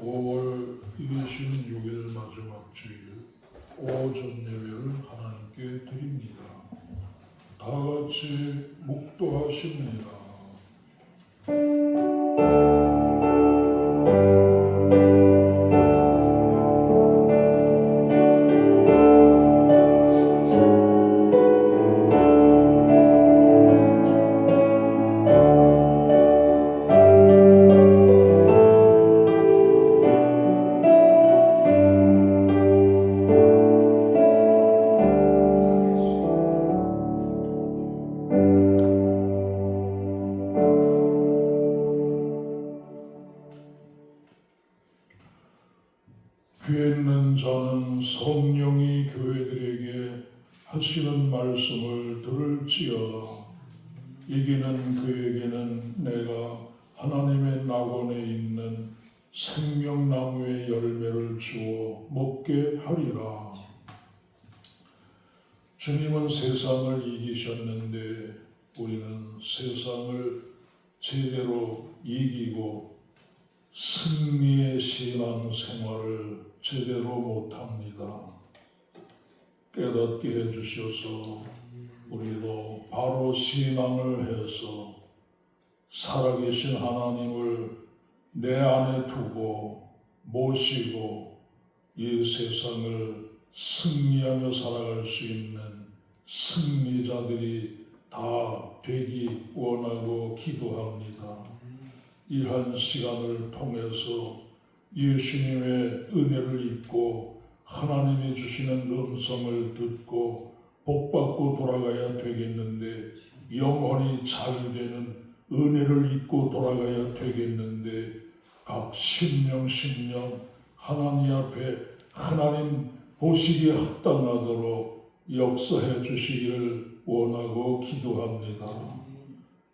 5월 26일 마지막 주일 오전 예배를 하나님께 드립니다. 다 같이 묵도하십니다. 귀에 있는 자는 성령이 교회들에게 하시는 말씀을 들을지어다. 이기는 그에게는 내가 하나님의 낙원에 있는 생명나무의 열매를 주어 먹게 하리라. 주님은 세상을 이기셨는데 우리는 세상을 제대로 이기고 승리의 신앙 생활을 제대로 못합니다. 깨닫게 해주셔서 우리도 바로 신앙을 해서 살아계신 하나님을 내 안에 두고 모시고 이 세상을 승리하며 살아갈 수 있는 승리자들이 다 되기 원하고 기도합니다. 이 한 시간을 통해서 예수님의 은혜를 입고 하나님이 주시는 음성을 듣고 복받고 돌아가야 되겠는데, 영원히 잘 되는 은혜를 입고 돌아가야 되겠는데, 각 심령 하나님 앞에 하나님 보시기에 합당하도록 역사해 주시기를 원하고 기도합니다.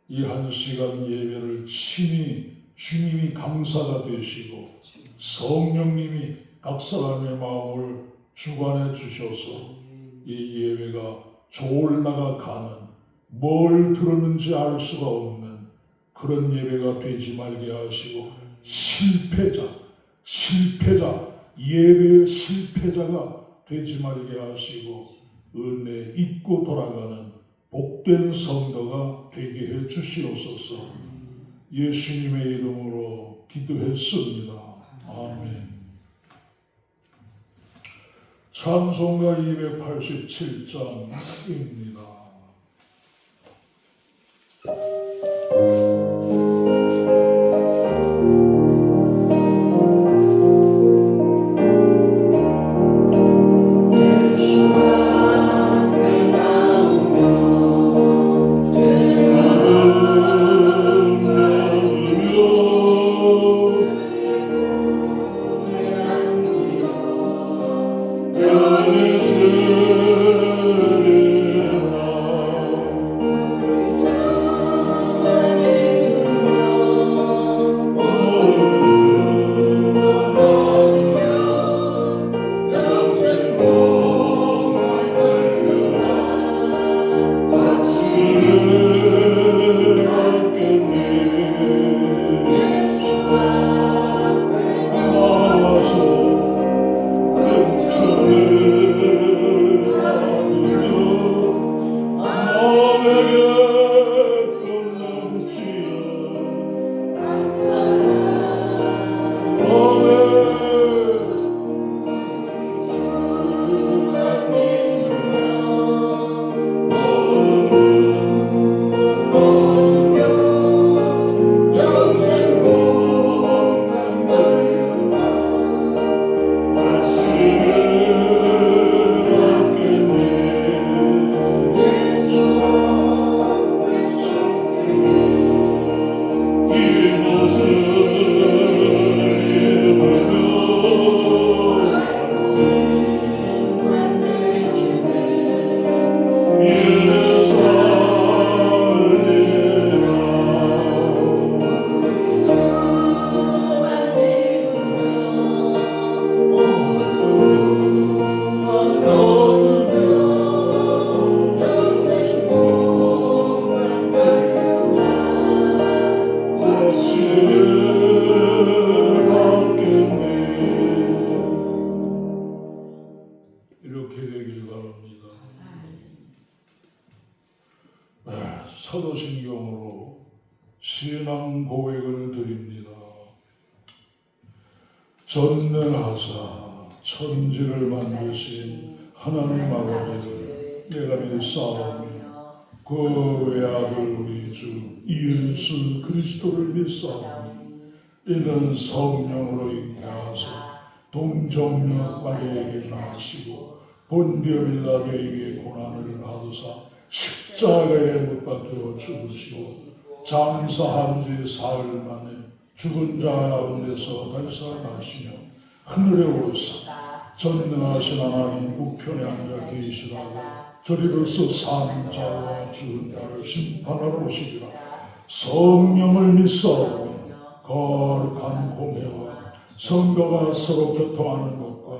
이 한 시간 예배를 친히 주님이 감사가 되시고 성령님이 각 사람의 마음을 주관해 주셔서 이 예배가 졸라가 가는, 뭘 들었는지 알 수가 없는 그런 예배가 되지 말게 하시고, 예배의 실패자가 되지 말게 하시고 은혜 잊고 돌아가는 복된 성도가 되게 해 주시옵소서. 예수님의 이름으로 기도했습니다. 아멘. 찬송가 287장입니다. 내 신앙 고백을 드립니다. 전능하사 천지를 만드신 하나님 아버지를 내가 믿사오며 그 외아들 우리 주 예수 그리스도를 믿사오니 이는 성령으로 잉태하사 동정녀 마리아에게 나시고 본디오 빌라도에게 고난을 받으사 십자가에 못 박혀 죽으시고 장사한 지 사흘 만에 죽은 자 가운데서 다시 살아나시며 하늘에 오르사 전능하신 하나님 우편에 앉아 계시다가 저리로서 산 자와 죽은 자를 심판하러 오시리라. 성령을 믿사오며 거룩한 공회와 성도가 서로 교통하는 것과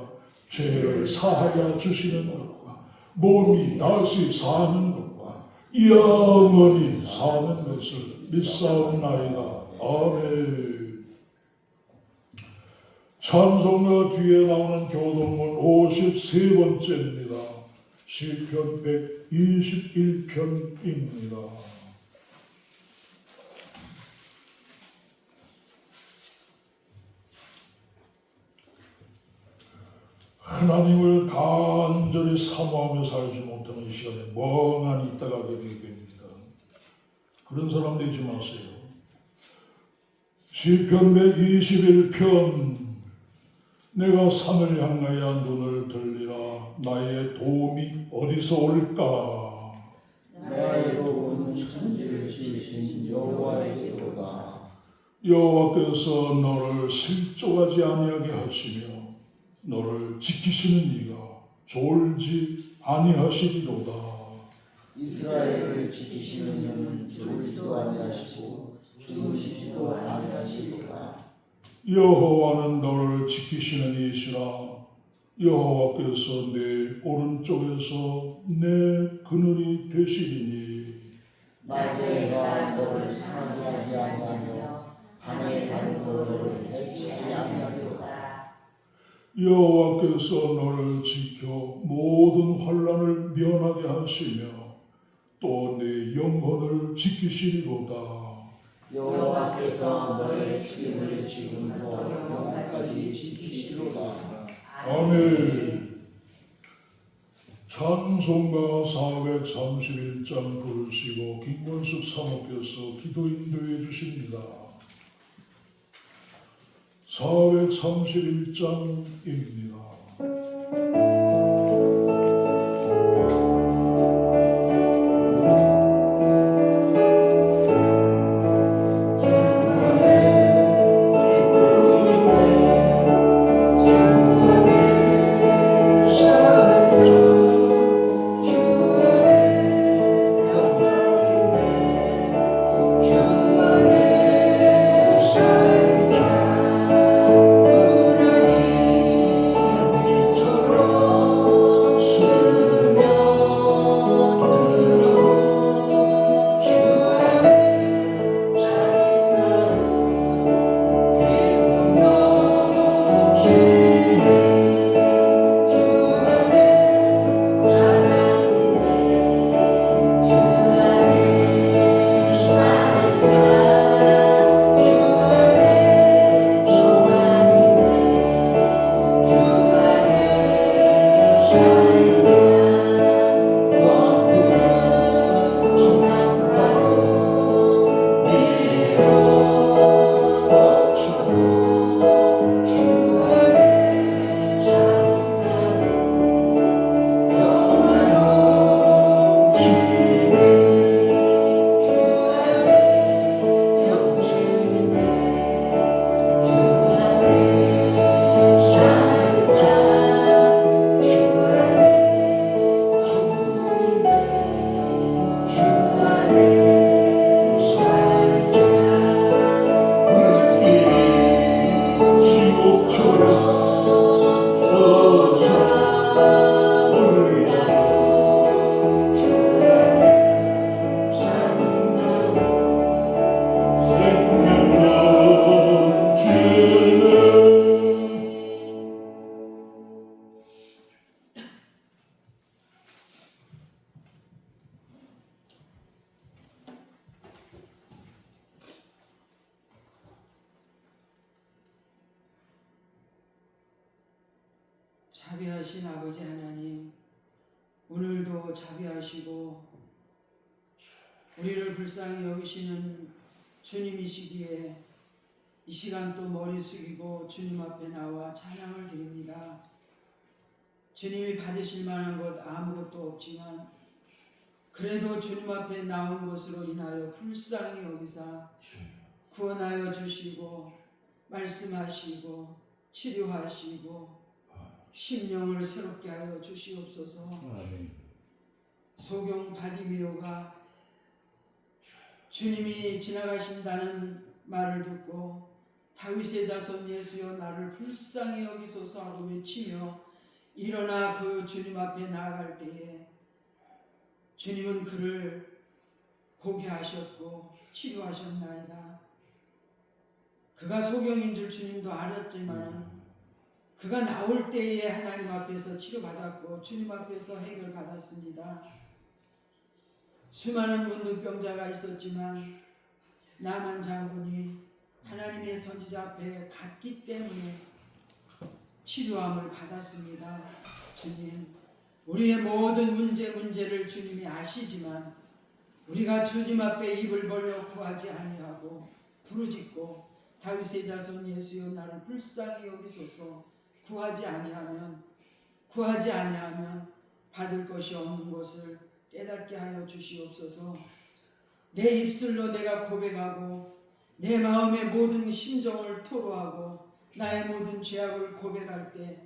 죄를 사하여 주시는 것과 몸이 다시 사는 것과 영원히 사는 것을 믿사옵나이다. 아멘. 찬송가 뒤에 나오는 교동문 53번째입니다. 시편 121편입니다. 하나님을 간절히 사모하며 살지 못하는 이 시간에 멍하니 있다가 되게 됩니다. 그런 사람 되지 마세요. 시편 121편 내가 산을 향하여 눈을 들리라. 나의 도움이 어디서 올까? 나의 도움은 천지를 지으신 여호와에게로다. 여호와께서 너를 실족하지 아니하게 하시며 너를 지키시는 이가 졸지 아니하시리로다. 이스라엘을 지키시는 이는 졸지도 아니하시고 주무시지도 아니하시리로다. 여호와는 너를 지키시는 이시라. 여호와께서 내 오른쪽에서 내 그늘이 되시리니 낮에 내가 너를 상하게 하지 아니하며 밤에 다른 너를 해치지 아니하리로다. 여호와께서 너를 지켜 모든 환난을 면하게 하시며 또 내 영혼을 지키시리로다. 여호와께서 너의 죽임을 지금부터 영원까지 지키시리로다. 아멘. 찬송가 431장 부르시고 김권숙 사모께서 기도 인도해 주십니다. 431장입니다. 주의 자비하신 아버지 하나님, 오늘도 자비하시고 우리를 불쌍히 여기시는 주님이시기에 이 시간 또 머리 숙이고 주님 앞에 나와 찬양을 드립니다. 주님이 받으실 만한 것 아무것도 없지만 그래도 주님 앞에 나온 것으로 인하여 불쌍히 여기사 구원하여 주시고 말씀하시고 치료하시고 심령을 새롭게 하여 주시옵소서. 소경 바디메오가 주님이 지나가신다는 말을 듣고 다윗의 자손 예수여 나를 불쌍히 여기소서 하고 외치며 일어나 그 주님 앞에 나아갈 때에 주님은 그를 보게 하셨고 치료하셨나이다. 그가 소경인 줄 주님도 알았지만 그가 나올 때에 하나님 앞에서 치료받았고 주님 앞에서 해결받았습니다. 수많은 문둥병자가 있었지만 나만 장군이 하나님의 선지자 앞에 갔기 때문에 치료함을 받았습니다. 주님, 우리의 모든 문제를 주님이 아시지만 우리가 주님 앞에 입을 벌려 구하지 아니하고 부르짖고 다윗의 자손 예수여 나를 불쌍히 여기소서 구하지 아니하면 받을 것이 없는 것을 깨닫게 하여 주시옵소서. 내 입술로 내가 고백하고 내 마음의 모든 심정을 토로하고 나의 모든 죄악을 고백할 때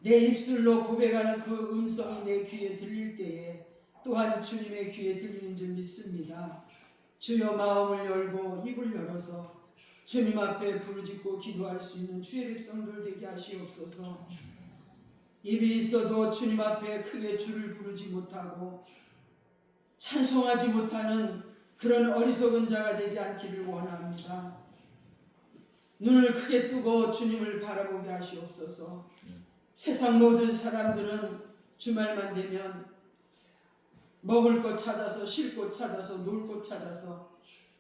내 입술로 고백하는 그 음성이 내 귀에 들릴 때에 또한 주님의 귀에 들리는 줄 믿습니다. 주여 마음을 열고 입을 열어서 주님 앞에 부르짖고 기도할 수 있는 주의 백성들 되게 하시옵소서. 입이 있어도 주님 앞에 크게 주를 부르지 못하고 찬송하지 못하는 그런 어리석은 자가 되지 않기를 원합니다. 눈을 크게 뜨고 주님을 바라보게 하시옵소서. 세상 모든 사람들은 주말만 되면 먹을 것 찾아서 쉴 곳 찾아서 놀 곳 찾아서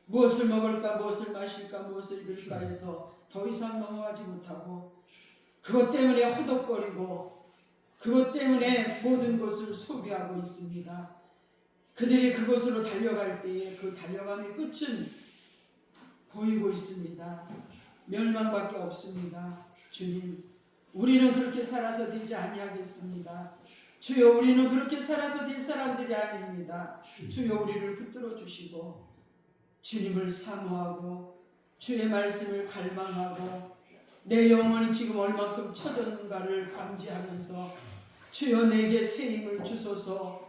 무엇을 먹을까 무엇을 마실까 무엇을 입을까 해서 더 이상 넘어가지 못하고 그것 때문에 허덕거리고 그것 때문에 모든 것을 소비하고 있습니다. 그들이 그곳으로 달려갈 때에 그 달려감의 끝은 보이고 있습니다. 멸망밖에 없습니다. 주님, 우리는 그렇게 살아서 되지 아니하겠습니다. 주여, 우리는 그렇게 살아서 될 사람들이 아닙니다. 주여, 우리를 붙들어 주시고 주님을 사모하고 주의 말씀을 갈망하고 내 영혼이 지금 얼만큼 처졌는가를 감지하면서 주여 내게 새 힘을 주소서.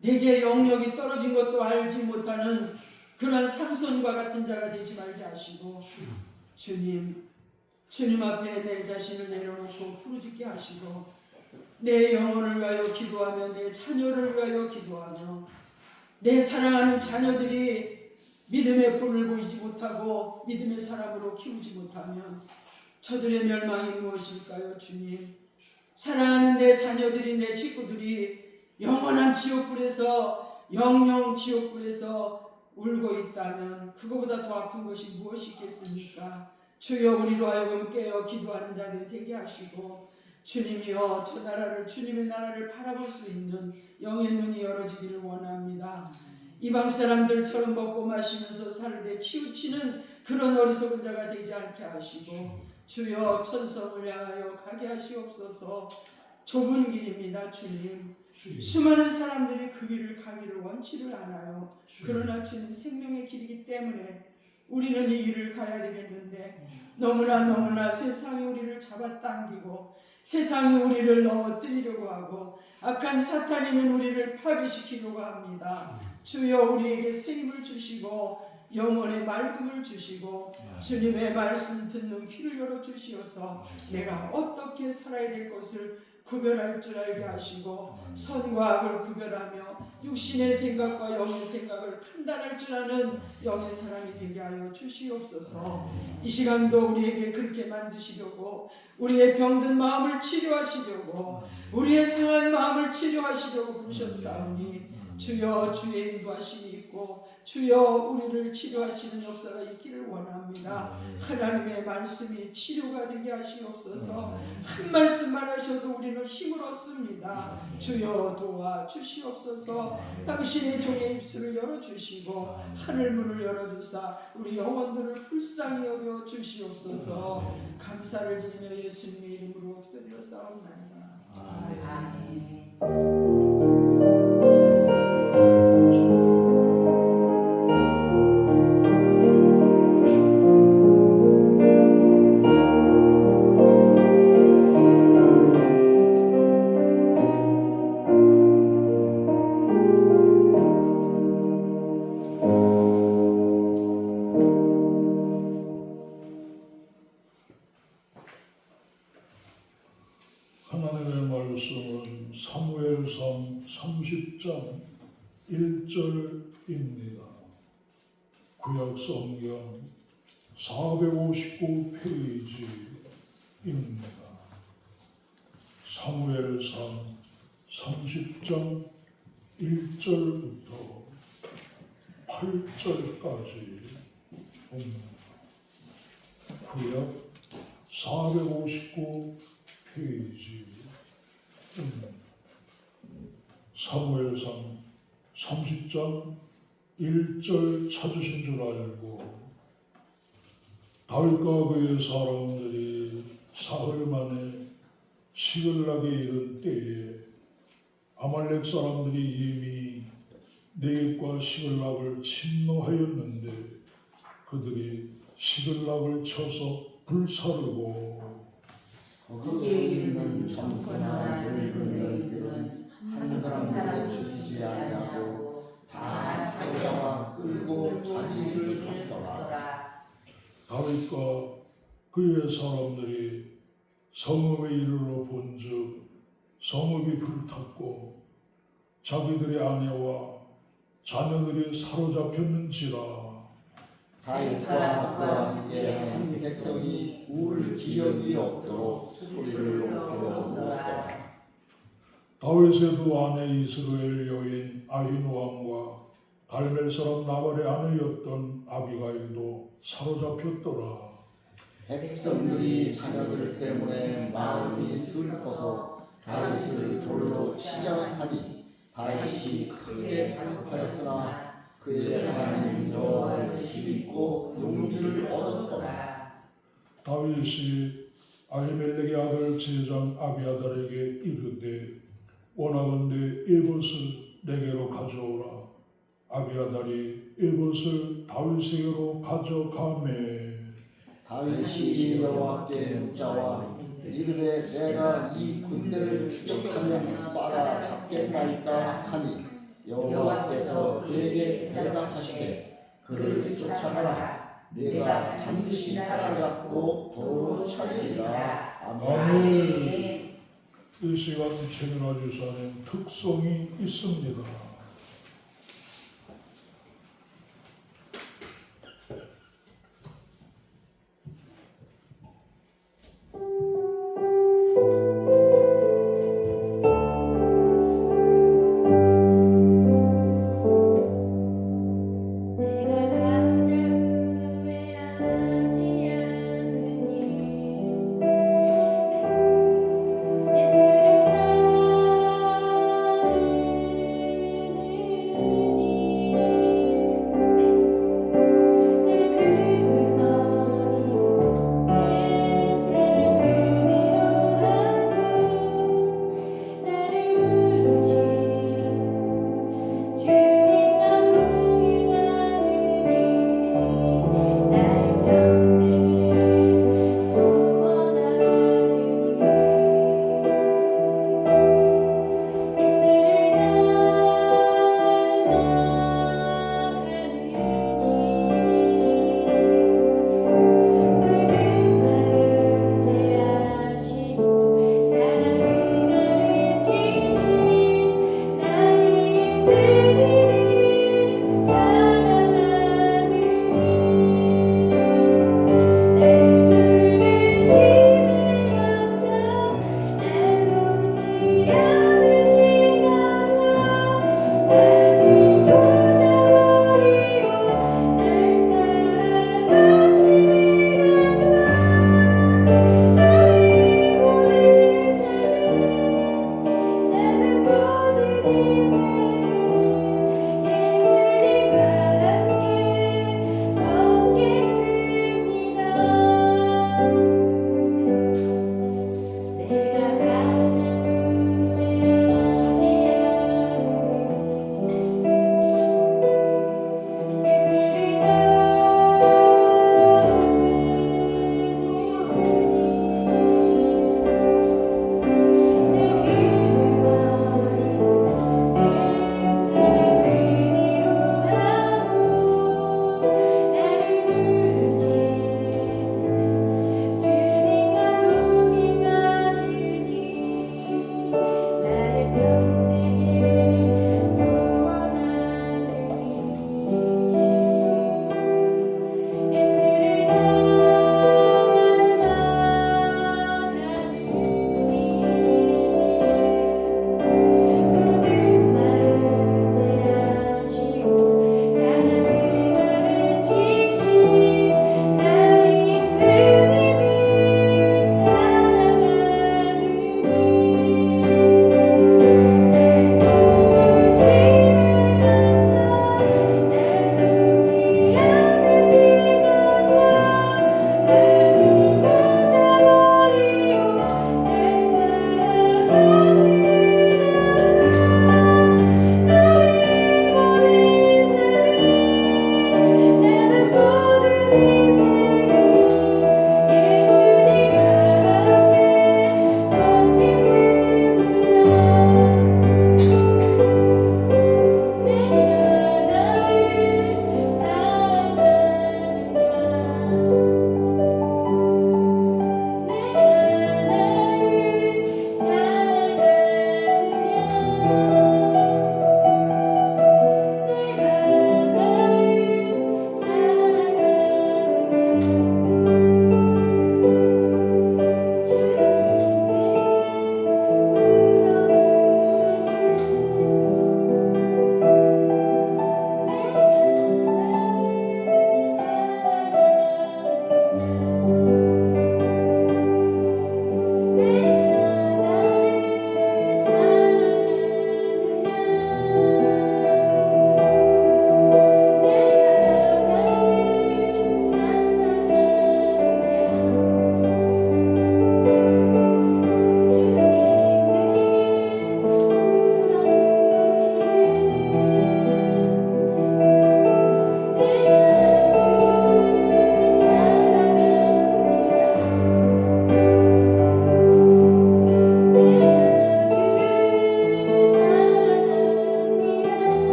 내게 영역이 떨어진 것도 알지 못하는 그런 삼손과 같은 자가 되지 말게 하시고 주님 앞에 내 자신을 내려놓고 부르짖게 하시고 내 영혼을 위하여 기도하며 내 자녀를 위하여 기도하며 내 사랑하는 자녀들이 믿음의 본을 보이지 못하고 믿음의 사람으로 키우지 못하면 저들의 멸망이 무엇일까요? 주님, 사랑하는 내 자녀들이 내 식구들이 영원한 지옥불에서 영영 지옥불에서 울고 있다면 그거보다 더 아픈 것이 무엇이 있겠습니까? 주여, 우리로 하여금 깨어 기도하는 자들이 되게 하시고 주님이여 저 나라를 주님의 나라를 바라볼 수 있는 영의 눈이 열어지기를 원합니다. 이방 사람들처럼 먹고 마시면서 살되 치우치는 그런 어리석은 자가 되지 않게 하시고 주여 천성을 향하여 가게 하시옵소서. 좁은 길입니다. 주님, 수많은 사람들이 그 길을 가기를 원치를 않아요. 그러나 주님 생명의 길이기 때문에 우리는 이 길을 가야 되겠는데 너무나 세상이 우리를 잡아당기고 세상이 우리를 넘어뜨리려고 하고 악한 사탄이는 우리를 파괴시키려고 합니다. 주여, 우리에게 새 힘을 주시고 영혼의 맑음을 주시고 주님의 말씀 듣는 귀를 열어주시어서 내가 어떻게 살아야 될 것을 구별할 줄 알게 하시고 선과 악을 구별하며 육신의 생각과 영의 생각을 판단할 줄 아는 영의 사람이 되게 하여 주시옵소서. 이 시간도 우리에게 그렇게 만드시려고 우리의 병든 마음을 치료하시려고 우리의 상한 마음을 치료하시려고 부르셨사오니 주여, 주의 인도하심이 있고 주여 우리를 치료하시는 역사가 있기를 원합니다. 원합니다. 하나님의 말씀이 치료가 되게 하시옵소서. 한 말씀만 하셔도 우리는 힘을 얻습니다. 주여 도와주시옵소서. 당신의 종의 입술을 열어주시고 하늘문을 열어주사 우리 영혼들을 불쌍히 여겨 주시옵소서. 감사를 드리며 예수님의 이름으로 기도드려 싸움나이다. 하나님의 말씀은 사무엘상 30장 1절입니다. 구약 성경 459페이지입니다. 사무엘상 30장 1절부터 8절까지 봅니다. 구약 459페이지 사무엘상 30장 1절 찾으신 줄 알고 다윗과 그의 사람들이 사흘 만에 시글락에 이른 때에 아말렉 사람들이 이미 네겝과 시글락을 침노하였는데 그들이 시글락을 쳐서 불사르고 거기에 있는 젊거나 늙은 너희들은 한 사람도 죽이지 아니하고 다 사자와 끌고 자기를 갔더라. 다윗과 그의 사람들이 성읍에 이르러 본즉 성읍이 불탔고 자기들의 아내와 자녀들이 사로잡혔는지라. 다윗과 그와 함께 한 백성이 울 기력이 없도록 소리를 높여 울었더라. 다윗의 두 아내 이스라엘 여인 아히노암과 갈멜 사람 나발의 아내였던 아비가일도 사로잡혔더라. 백성들이 자녀들 때문에 마음이 슬퍼서 다윗을 돌로 치자 하니 다윗이 크게 다급하였으나 그의 하나님 여호와를 힘입고 용기를 얻었더라. 다윗이 아히멜렉의 아들 제장 아비아달에게 이르되 원하건대 에봇을 내게로 가져오라. 아비아달이 에봇을 다윗에게로 가져가매 다윗이 여호와께 묻자와 이르되 내가 이 군대를 추격하면 따라잡겠나이까 하니 여호와께서 그에게 대답하시되 그를 쫓아가라. 내가 반드시 따라잡고 도로 찾으리라. 아멘. 이 시간 최민화 지사님 특성이 있습니다. 예수를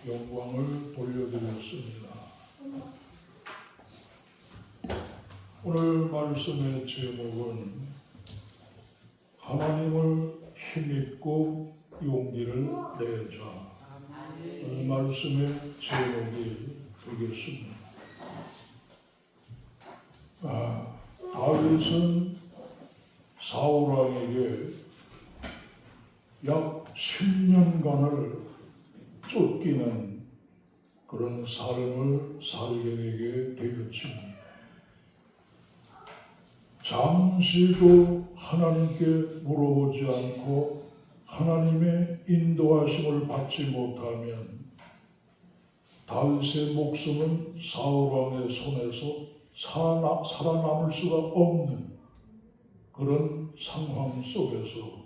영광을 돌려드렸습니다. 오늘 말씀의 제목은 하나님을 힘입고 용기를 내자. 오늘 말씀의 제목이 되겠습니다. 다윗은 사울왕에게 약 10년간을 쫓기는 그런 삶을 살게 되게 되었습니다. 잠시도 하나님께 물어보지 않고 하나님의 인도하심을 받지 못하면 다윗의 목숨은 사울왕의 손에서 살아남을 수가 없는 그런 상황 속에서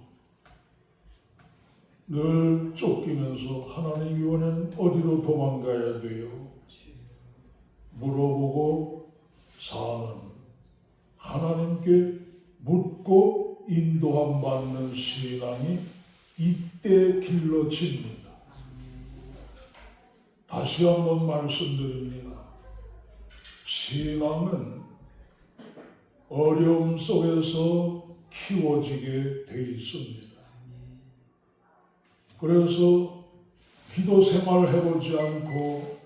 늘 쫓기면서 하나님 이번엔 어디로 도망가야 돼요? 물어보고 사는 하나님께 묻고 인도함 받는 신앙이 이때 길러집니다. 다시 한번 말씀드립니다. 신앙은 어려움 속에서 키워지게 돼 있습니다. 그래서 기도 생활 해보지 않고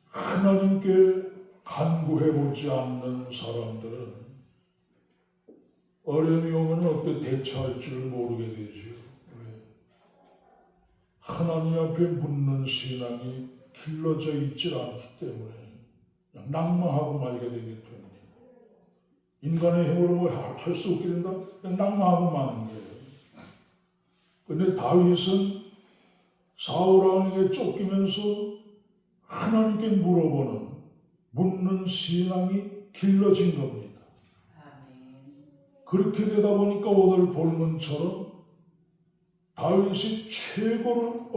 하나님께 간구해보지 않는 사람들은 어려움이 오면 어떻게 대처할 줄 모르게 되죠. 왜? 하나님 앞에 묻는 신앙이 길러져 있질 않기 때문에 그냥 낭망하고 말게 되기 때문에 인간의 힘으로 뭐 할 수 없게 된다? 그냥 낭망하고 마는 거예요. 근데 다윗은 사울왕에게 쫓기면서 하나님께 묻는 신앙이 길러진 겁니다. 그렇게 되다 보니까 오늘 본문처럼 다윗이 최고로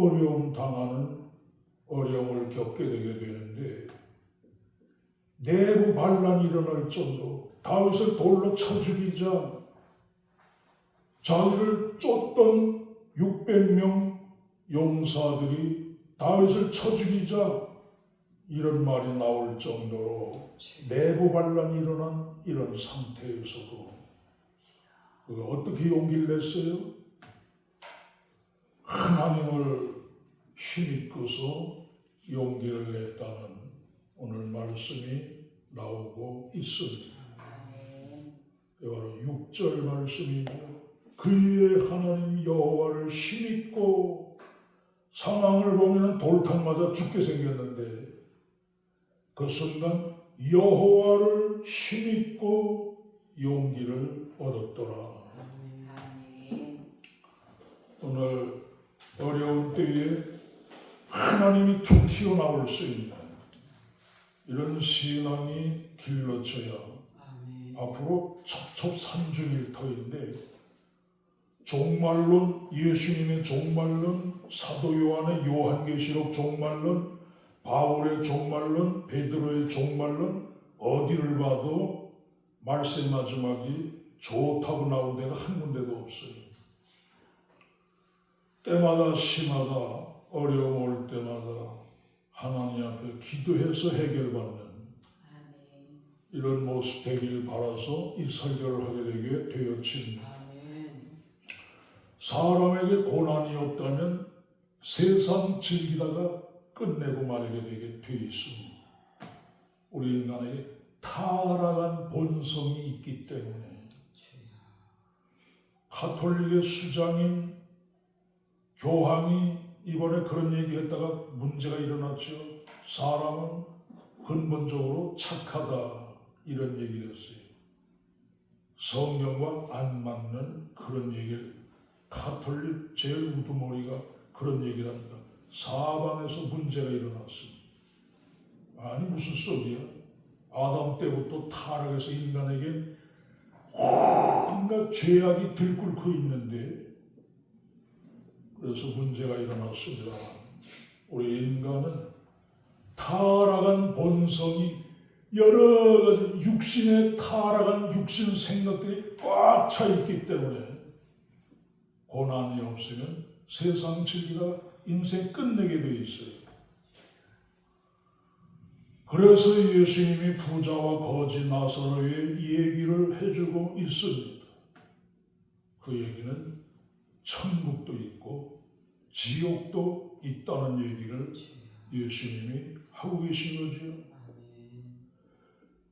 어려움을 겪게 되게 되는데 내부 반란이 일어날 정도 다윗을 돌로 쳐 죽이자 자기를 쫓던 600명 용사들이 다윗을 쳐 죽이자 이런 말이 나올 정도로 내부 반란이 일어난 이런 상태에서도 그가 어떻게 용기를 냈어요? 하나님을 힘입고서 용기를 냈다는 오늘 말씀이 나오고 있습니다. 바로 6절 말씀이죠. 그의 하나님 여호와를 힘입고 상황을 보면 돌탕 맞아 죽게 생겼는데 그 순간 여호와를 힘입고 용기를 얻었더라. 오늘 어려운 때에 하나님이 툭 튀어나올 수 있는 이런 신앙이 길러져야 앞으로 첩첩산중일터인데 종말론, 예수님의 종말론, 사도 요한의 요한계시록 종말론, 바울의 종말론, 베드로의 종말론 어디를 봐도 말세 마지막이 좋다고 나온 데가 한 군데도 없어요. 때마다 시마다 어려움 올 때마다 하나님 앞에 기도해서 해결받는 이런 모습 되길 바라서 이 설교를 하게 되게 되었습니다. 사람에게 고난이 없다면 세상 즐기다가 끝내고 말게 되게 돼 있습니다. 우리 인간에게 타락한 본성이 있기 때문에 가톨릭의 수장인 교황이 이번에 그런 얘기했다가 문제가 일어났죠. 사람은 근본적으로 착하다 이런 얘기를 했어요. 성경과 안 맞는 그런 얘기를 가톨릭 제일 우두머리가 그런 얘기를 합니다. 사방에서 문제가 일어났습니다. 아니 무슨 소리야? 아담 때부터 타락해서 인간에게 온갖 죄악이 들끓고 있는데 그래서 문제가 일어났습니다. 우리 인간은 타락한 본성이 여러 가지 육신의 타락한 육신 생각들이 꽉 차 있기 때문에 고난이 없으면 세상 즐기다가 인생 끝내게 돼 있어요. 그래서 예수님이 부자와 거지 나사로의 얘기를 해주고 있습니다. 그 얘기는 천국도 있고 지옥도 있다는 얘기를 예수님이 하고 계신 거죠.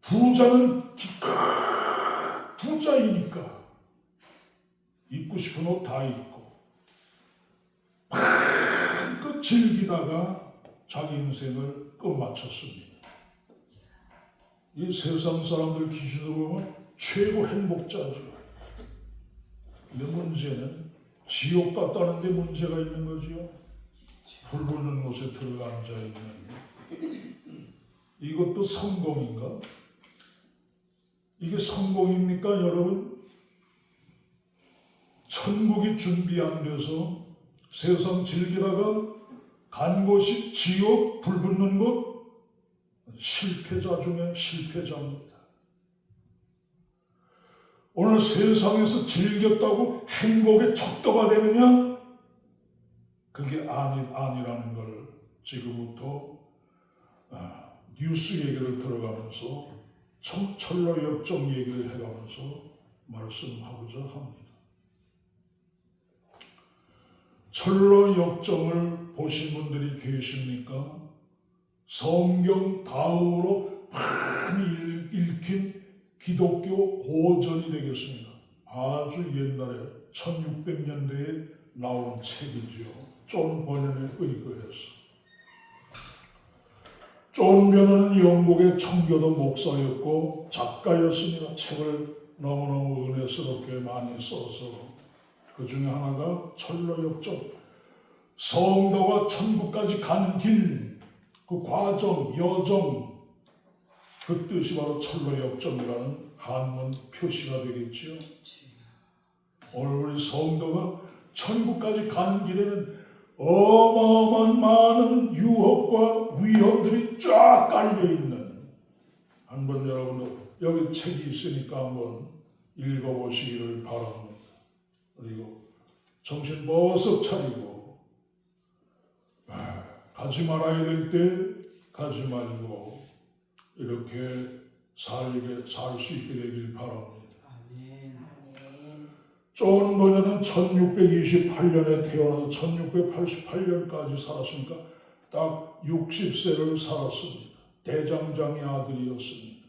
부자는 부자이니까 입고 싶은 옷 다 입고 마음껏 즐기다가 자기 인생을 끝마쳤습니다. 이 세상 사람들 기준으로 보면 최고 행복자죠. 근데 문제는 지옥 같다는 데 문제가 있는 거죠. 불 붙는 곳에 들어가 앉아 있는 이것도 성공인가? 이게 성공입니까, 여러분? 천국이 준비 안 돼서 세상 즐기다가 간 곳이 지옥, 불 붙는 곳, 실패자 중에 실패자입니다. 오늘 세상에서 즐겼다고 행복의 척도가 되느냐? 그게 아니라는 걸 지금부터 뉴스 얘기를 들어가면서 철로 역정 얘기를 해가면서 말씀하고자 합니다. 철로 역정을 보신 분들이 계십니까? 성경 다음으로 많이 읽힌 기독교 고전이 되겠습니다. 아주 옛날에 1600년대에 나온 책이죠. 존 버년에 의거해서. 존 버년은 영국의 청교도 목사였고 작가였습니다. 책을 너무너무 은혜스럽게 많이 써서 그 중에 하나가 철로역정, 성도가 천국까지 가는 길, 그 과정, 여정, 그 뜻이 바로 철로역정이라는 한문 표시가 되겠지요. 오늘 우리 성도가 천국까지 가는 길에는 어마어마한 많은 유혹과 위험들이 쫙 깔려있는, 한번 여러분 여기 책이 있으니까 한번 읽어보시기를 바랍니다. 그리고 정신 버석 차리고 가지 말아야 될 때 가지 말고 이렇게 살 수 있게 되길 바랍니다. 존 버년은 1628년에 태어나서 1688년까지 살았으니까 딱 60세를 살았습니다. 대장장의 아들이었습니다.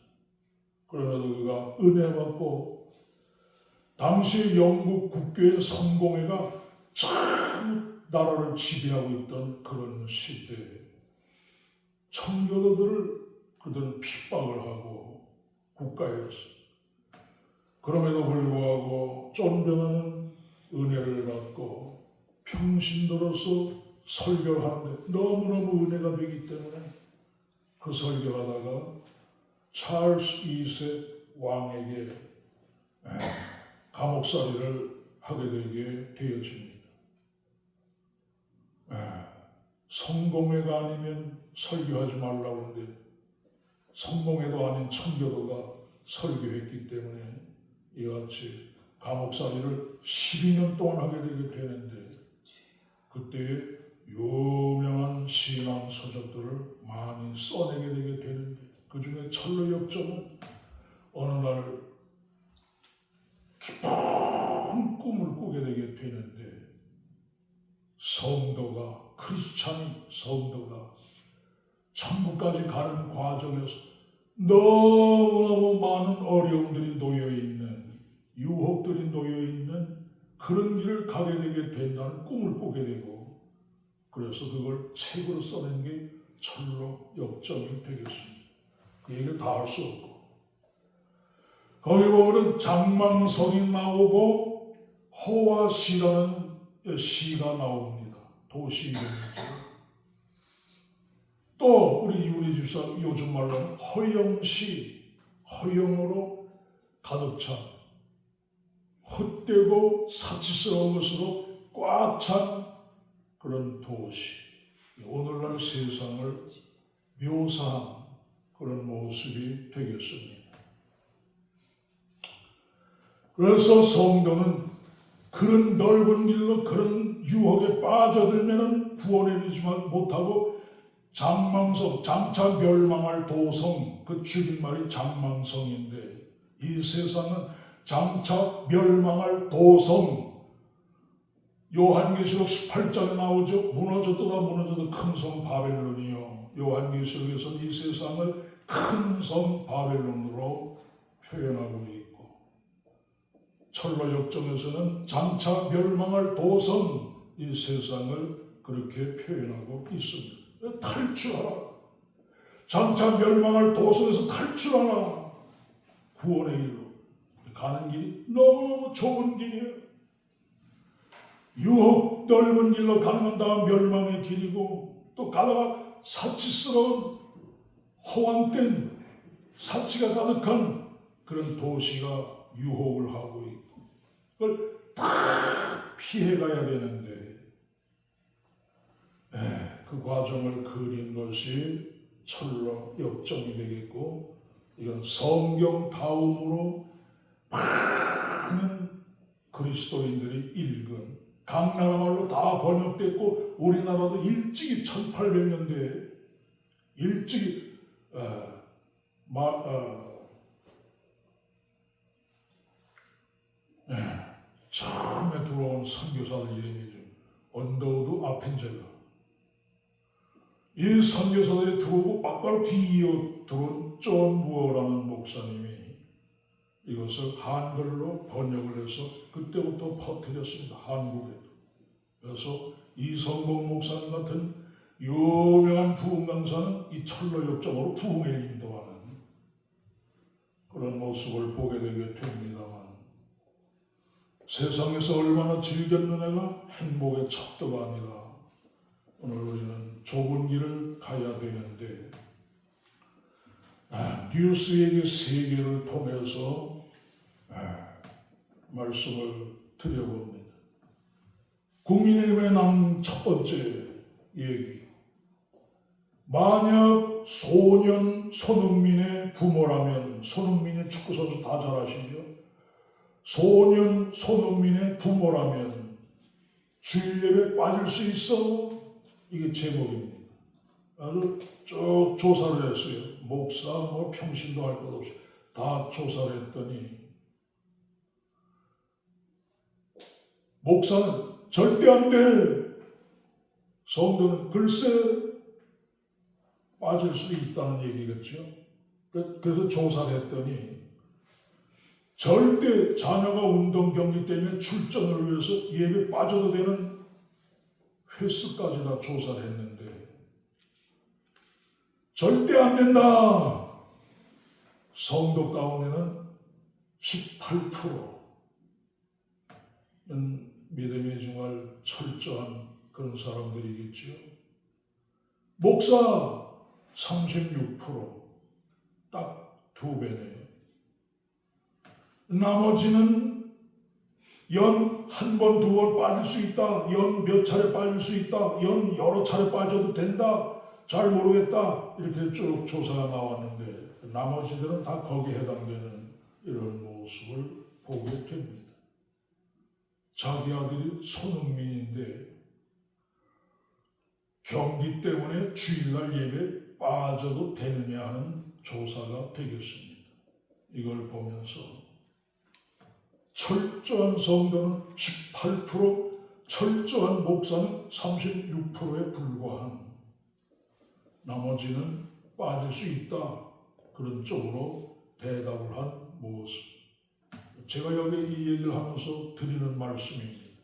그럼에도 그가 은혜 받고 당시 영국 국교의 성공회가 참 나라를 지배하고 있던 그런 시대에 청교도들을 그들은 핍박을 하고 국가에서 그럼에도 불구하고 존 버년은 은혜를 받고 평신도로서 설교를 하는데 너무너무 은혜가 되기 때문에 그 설교하다가 찰스 2세 왕에게 감옥살이를 하게 되게 되어집니다. 성공회가 아니면 설교하지 말라고 하는데 성공회도 아닌 청교도가 설교했기 때문에 이같이 감옥살이를 12년 동안 하게 되게 되는데 그때 유명한 신앙 서적들을 많이 써내게 되게 되는데 그 중에 철로역정은 어느 날 깊은 꿈을 꾸게 되게 되는데 성도가 크리스찬인 성도가 천국까지 가는 과정에서 너무너무 많은 어려움들이 놓여있는 유혹들이 놓여있는 그런 길을 가게 되게 된다는 꿈을 꾸게 되고 그래서 그걸 책으로 써낸 게 철로역정이 되겠습니다. 그 얘기를 다 할 수 없고 거기 보면 장망성이 나오고 허와시라는 시가 나옵니다. 도시 이름이죠. 또 우리 윤희 집사 요즘 말로는 허영시, 허영으로 가득 찬 헛되고 사치스러운 것으로 꽉 찬 그런 도시. 오늘날 세상을 묘사한 그런 모습이 되겠습니다. 그래서 성도는 그런 넓은 길로 그런 유혹에 빠져들면 구원에 이르지 못하고 장망성, 장차 멸망할 도성, 그 줄임말이 장망성인데 이 세상은 장차 멸망할 도성. 요한계시록 18장에 나오죠. 무너졌다 무너져도 큰 성 바벨론이요. 요한계시록에서는 이 세상을 큰 성 바벨론으로 표현하고 있고, 철로 역정에서는 장차 멸망할 도성, 이 세상을 그렇게 표현하고 있습니다. 탈출하라. 장차 멸망할 도성에서 탈출하라. 구원의 길로 가는 길이 너무너무 좁은 길이에요. 유혹 넓은 길로 가는 건 다 멸망의 길이고, 또 가다가 사치스러운 허황된 사치가 가득한 그런 도시가 유혹을 하고 있고, 그걸 다 피해가야 되는데, 그 과정을 그린 것이 철로 역정이 되겠고, 이건 성경 다음으로 많은 그리스도인들이 읽은, 각 나라 말로 다 번역됐고, 우리나라도 일찍이 1800년대에 일찍이 처음에 들어온 선교사들 이름이 좀 언더우드 아펜젤러. 이 선교사들이 들어오고 바로 뒤이어 들어온 존 무어라는 목사님이 이것을 한글로 번역을 해서 그때부터 퍼뜨렸습니다. 한국에도. 그래서 이성봉 목사님 같은 유명한 부흥 강사는 이 철로 역정으로 부흥을 인도하는 그런 모습을 보게 되게 됩니다만, 세상에서 얼마나 즐겼느냐가 행복의 척도가 아니라 오늘 우리는 좁은 길을 가야 되는데, 뉴스에게 세계를 통해서 말씀을 드려봅니다. 국민의힘에 난 첫 번째 얘기. 만약 소년 손흥민의 부모라면, 손흥민이 축구선수 다 잘 아시죠? 소년 손흥민의 부모라면 주일 예배 빠질 수 있어? 이게 제목입니다. 아주 쭉 조사를 했어요. 목사, 평신도 할 것 없이 다 조사를 했더니, 목사는 절대 안 돼. 성도는 글쎄 빠질 수도 있다는 얘기겠죠. 그래서 조사를 했더니 절대 자녀가 운동 경기 때문에 출전을 위해서 예배 빠져도 되는 횟수까지 다 조사를 했는데 절대 안 된다. 성도 가운데는 18%. 믿음이 정말 철저한 그런 사람들이겠죠. 목사 36%, 딱 2배네요. 나머지는 연 한 번, 두 번 빠질 수 있다. 연 몇 차례 빠질 수 있다. 연 여러 차례 빠져도 된다. 잘 모르겠다. 이렇게 쭉 조사가 나왔는데 나머지들은 다 거기에 해당되는 이런 모습을 보게 됩니다. 자기 아들이 손흥민인데 경기 때문에 주일날 예배 빠져도 되느냐 하는 조사가 되겠습니다. 이걸 보면서 철저한 성도는 18%, 철저한 목사는 36%에 불과한, 나머지는 빠질 수 있다. 그런 쪽으로 대답을 한 모습. 제가 여기 이 얘기를 하면서 드리는 말씀입니다.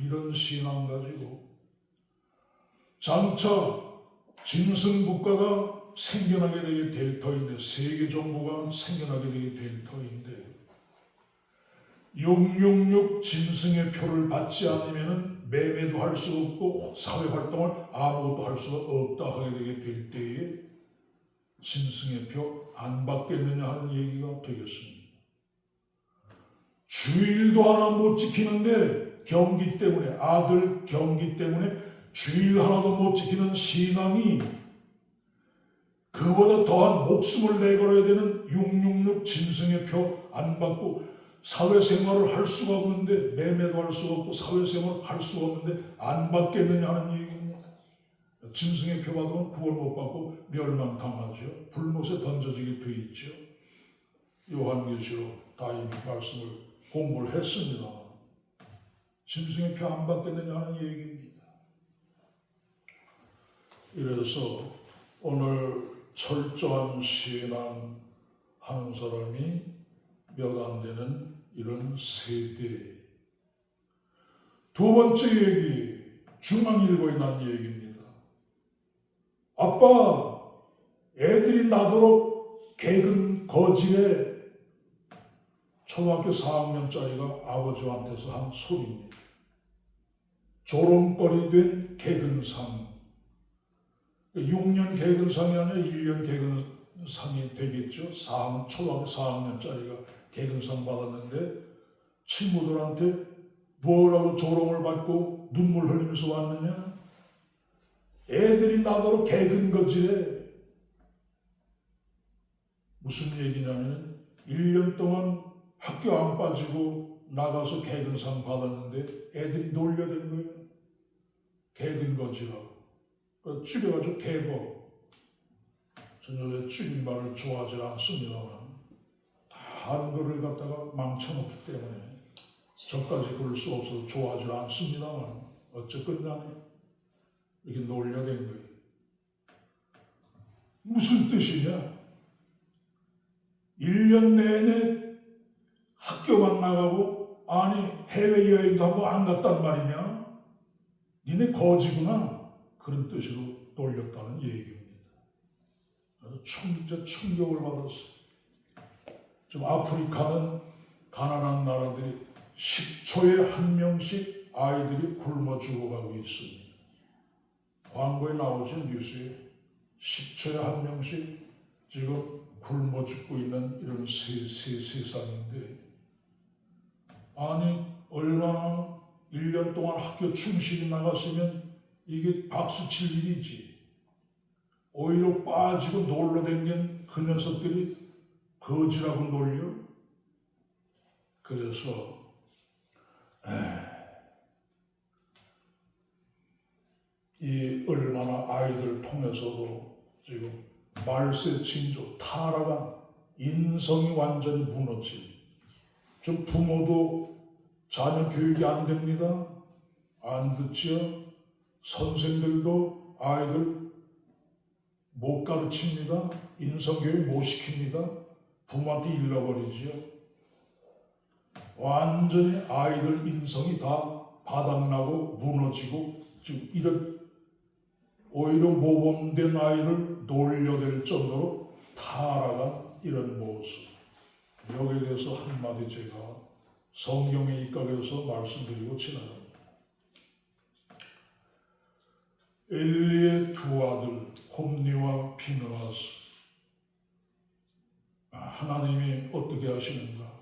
이런 신앙 가지고 장차 짐승국가가 생겨나게 되게 될 터인데, 세계 정부가 생겨나게 되게 될 터인데, 666 짐승의 표를 받지 않으면 매매도 할 수 없고 사회활동을 아무것도 할 수가 없다 하게 되게 될 때에 짐승의 표 안 받겠느냐 하는 얘기가 되겠습니다. 주일도 하나 못 지키는데 경기 때문에, 아들 경기 때문에 주일 하나도 못 지키는 신앙이 그보다 더한 목숨을 내걸어야 되는 666 짐승의 표 안 받고 사회생활을 할 수가 없는데, 매매도 할 수가 없고 사회생활을 할 수가 없는데 안 받겠느냐 하는 얘기입니다. 짐승의 표 받으면 구원 못 받고 멸망당하죠. 불못에 던져지게 돼 있죠. 요한계시록 다 이미 말씀을 공부를 했습니다. 짐승의 표 안 받겠느냐 하는 얘기입니다. 이래서 오늘 철저한 신앙 하는 사람이 몇 안 되는 이런 세대. 두 번째 얘기, 중앙일보에 난 얘기입니다. 아빠, 애들이 나도록 개근 거질에 초등학교 4학년짜리가 아버지한테서 한 소리입니다. 조롱거리 된 개근상. 6년 개근상이 아니라 1년 개근상이 되겠죠. 초등학교 4학년짜리가 개근상 받았는데 친구들한테 뭐라고 조롱을 받고 눈물 흘리면서 왔느냐? 애들이 나더러 개근거질에 무슨 얘기냐면 1년 동안 학교 안 빠지고 나가서 개근상 받았는데 애들이 놀려댄 거예요. 개근거지라고. 줄여가지고 개거. 저는 왜 줄임말을 좋아하지 않습니다만 다 한글을 갖다가 망쳐놓기 때문에 저까지 그럴 수 없어서 좋아하지 않습니다만 어쨌건 간에 이렇게 놀려댄 거예요. 무슨 뜻이냐? 1년 내내 학교만 나가고 아니 해외여행도 한번 안 갔단 말이냐? 니네 거지구나. 그런 뜻으로 놀렸다는 얘기입니다. 아주 충격을 받았어요. 지금 아프리카는 가난한 나라들이 10초에 한 명씩 아이들이 굶어 죽어가고 있습니다. 광고에 나오죠, 뉴스에. 10초에 한 명씩 지금 굶어 죽고 있는 이런 세상인데, 아니 얼마나 1년 동안 학교 충실히 나갔으면 이게 박수 칠 일이지. 오히려 빠지고 놀러 댕긴 그 녀석들이 거지라고 놀려. 그래서 이 얼마나 아이들 통해서도 지금 말세 징조, 타락한 인성이 완전히 무너진. 좀 부모도 자녀 교육이 안 됩니다. 안 듣지요. 선생들도 아이들 못 가르칩니다. 인성교육 못 시킵니다. 부모한테 잃어버리지요. 완전히 아이들 인성이 다 바닥나고 무너지고 지금 이런 오히려 모범된 아이를 놀려댈 정도로 타락한 이런 모습. 여기에 대해서 한마디 제가 성경에 입각해서 말씀드리고 지나갑니다. 엘리의 두 아들 홈니와 비느하스. 하나님이 어떻게 하시는가?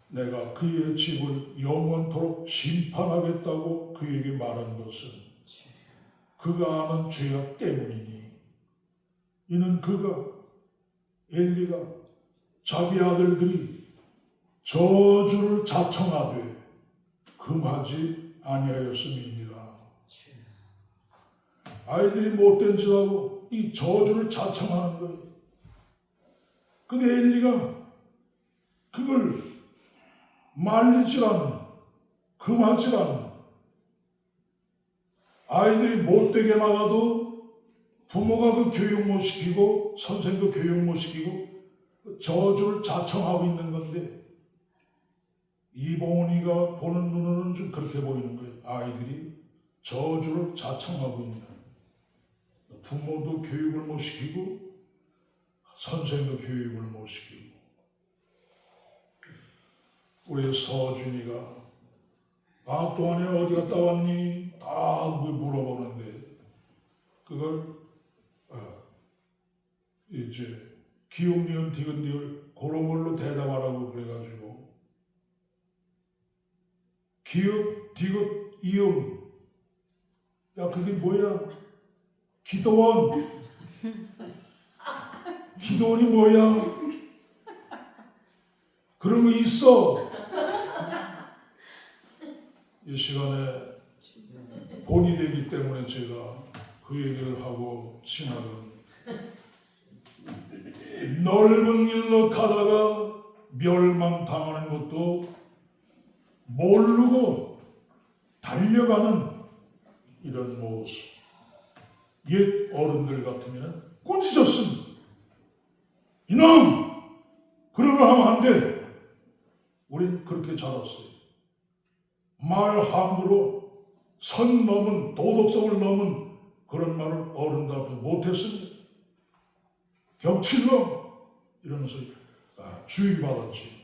내가 그의 집을 영원토록 심판하겠다고 그에게 말한 것은 그가 아는 죄악 때문이니, 이는 엘리가 자기 아들들이 저주를 자청하되 금하지 아니하였음이니라. 아이들이 못된 짓하고 이 저주를 자청하는 거예요. 근데 엘리가 그걸 말리질 않는, 금하질 않는, 아이들이 못되게 나가도 부모가 그 교육 못 시키고 선생도 교육 못 시키고 저주를 자청하고 있는 건데, 이봉훈이가 보는 눈으로는 좀 그렇게 보이는 거예요. 아이들이 저주를 자청하고 있는. 부모도 교육을 못 시키고 선생도 교육을 못 시키고. 우리 서준이가 동안에 어디 갔다 왔니? 다 물어보는데 그걸 이제 기역, 니은, 디귿, 리을 그런 걸로 대답하라고 그래가지고 기역, 디귿, 이응. 야, 그게 뭐야? 기도원. 기도원이 뭐야? 그런 거 있어. 이 시간에 본이 되기 때문에 제가 그 얘기를 하고 지나간 넓은 길로 가다가 멸망당하는 것도 모르고 달려가는 이런 모습. 옛 어른들 같으면 꾸짖었습니다. 이놈! 그러면 하면 안 돼. 우린 그렇게 자랐어요. 말 함부로 선 넘은, 도덕성을 넘은 그런 말을 어른들 앞에 못했습니다. 벽칠러! 이러면서 주의받았지.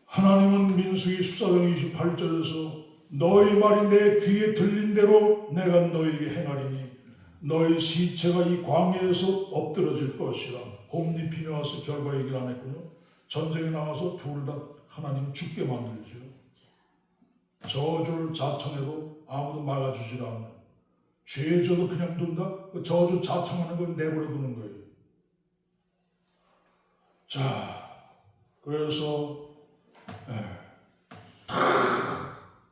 하나님은 민수기 14장 28절에서 너희 말이 내 귀에 들린 대로 내가 너희에게 행하리니 너희 시체가 이 광야에서 엎드러질 것이라. 홈리피며 와서 결과 얘기를 안 했군요. 전쟁에 나가서 둘 다 하나님은 죽게 만들죠. 저주를 자청해도 아무도 막아주질 않는, 죄져도 그냥 둔다? 그 저주 자청하는 걸 내버려 두는 거예요. 자, 그래서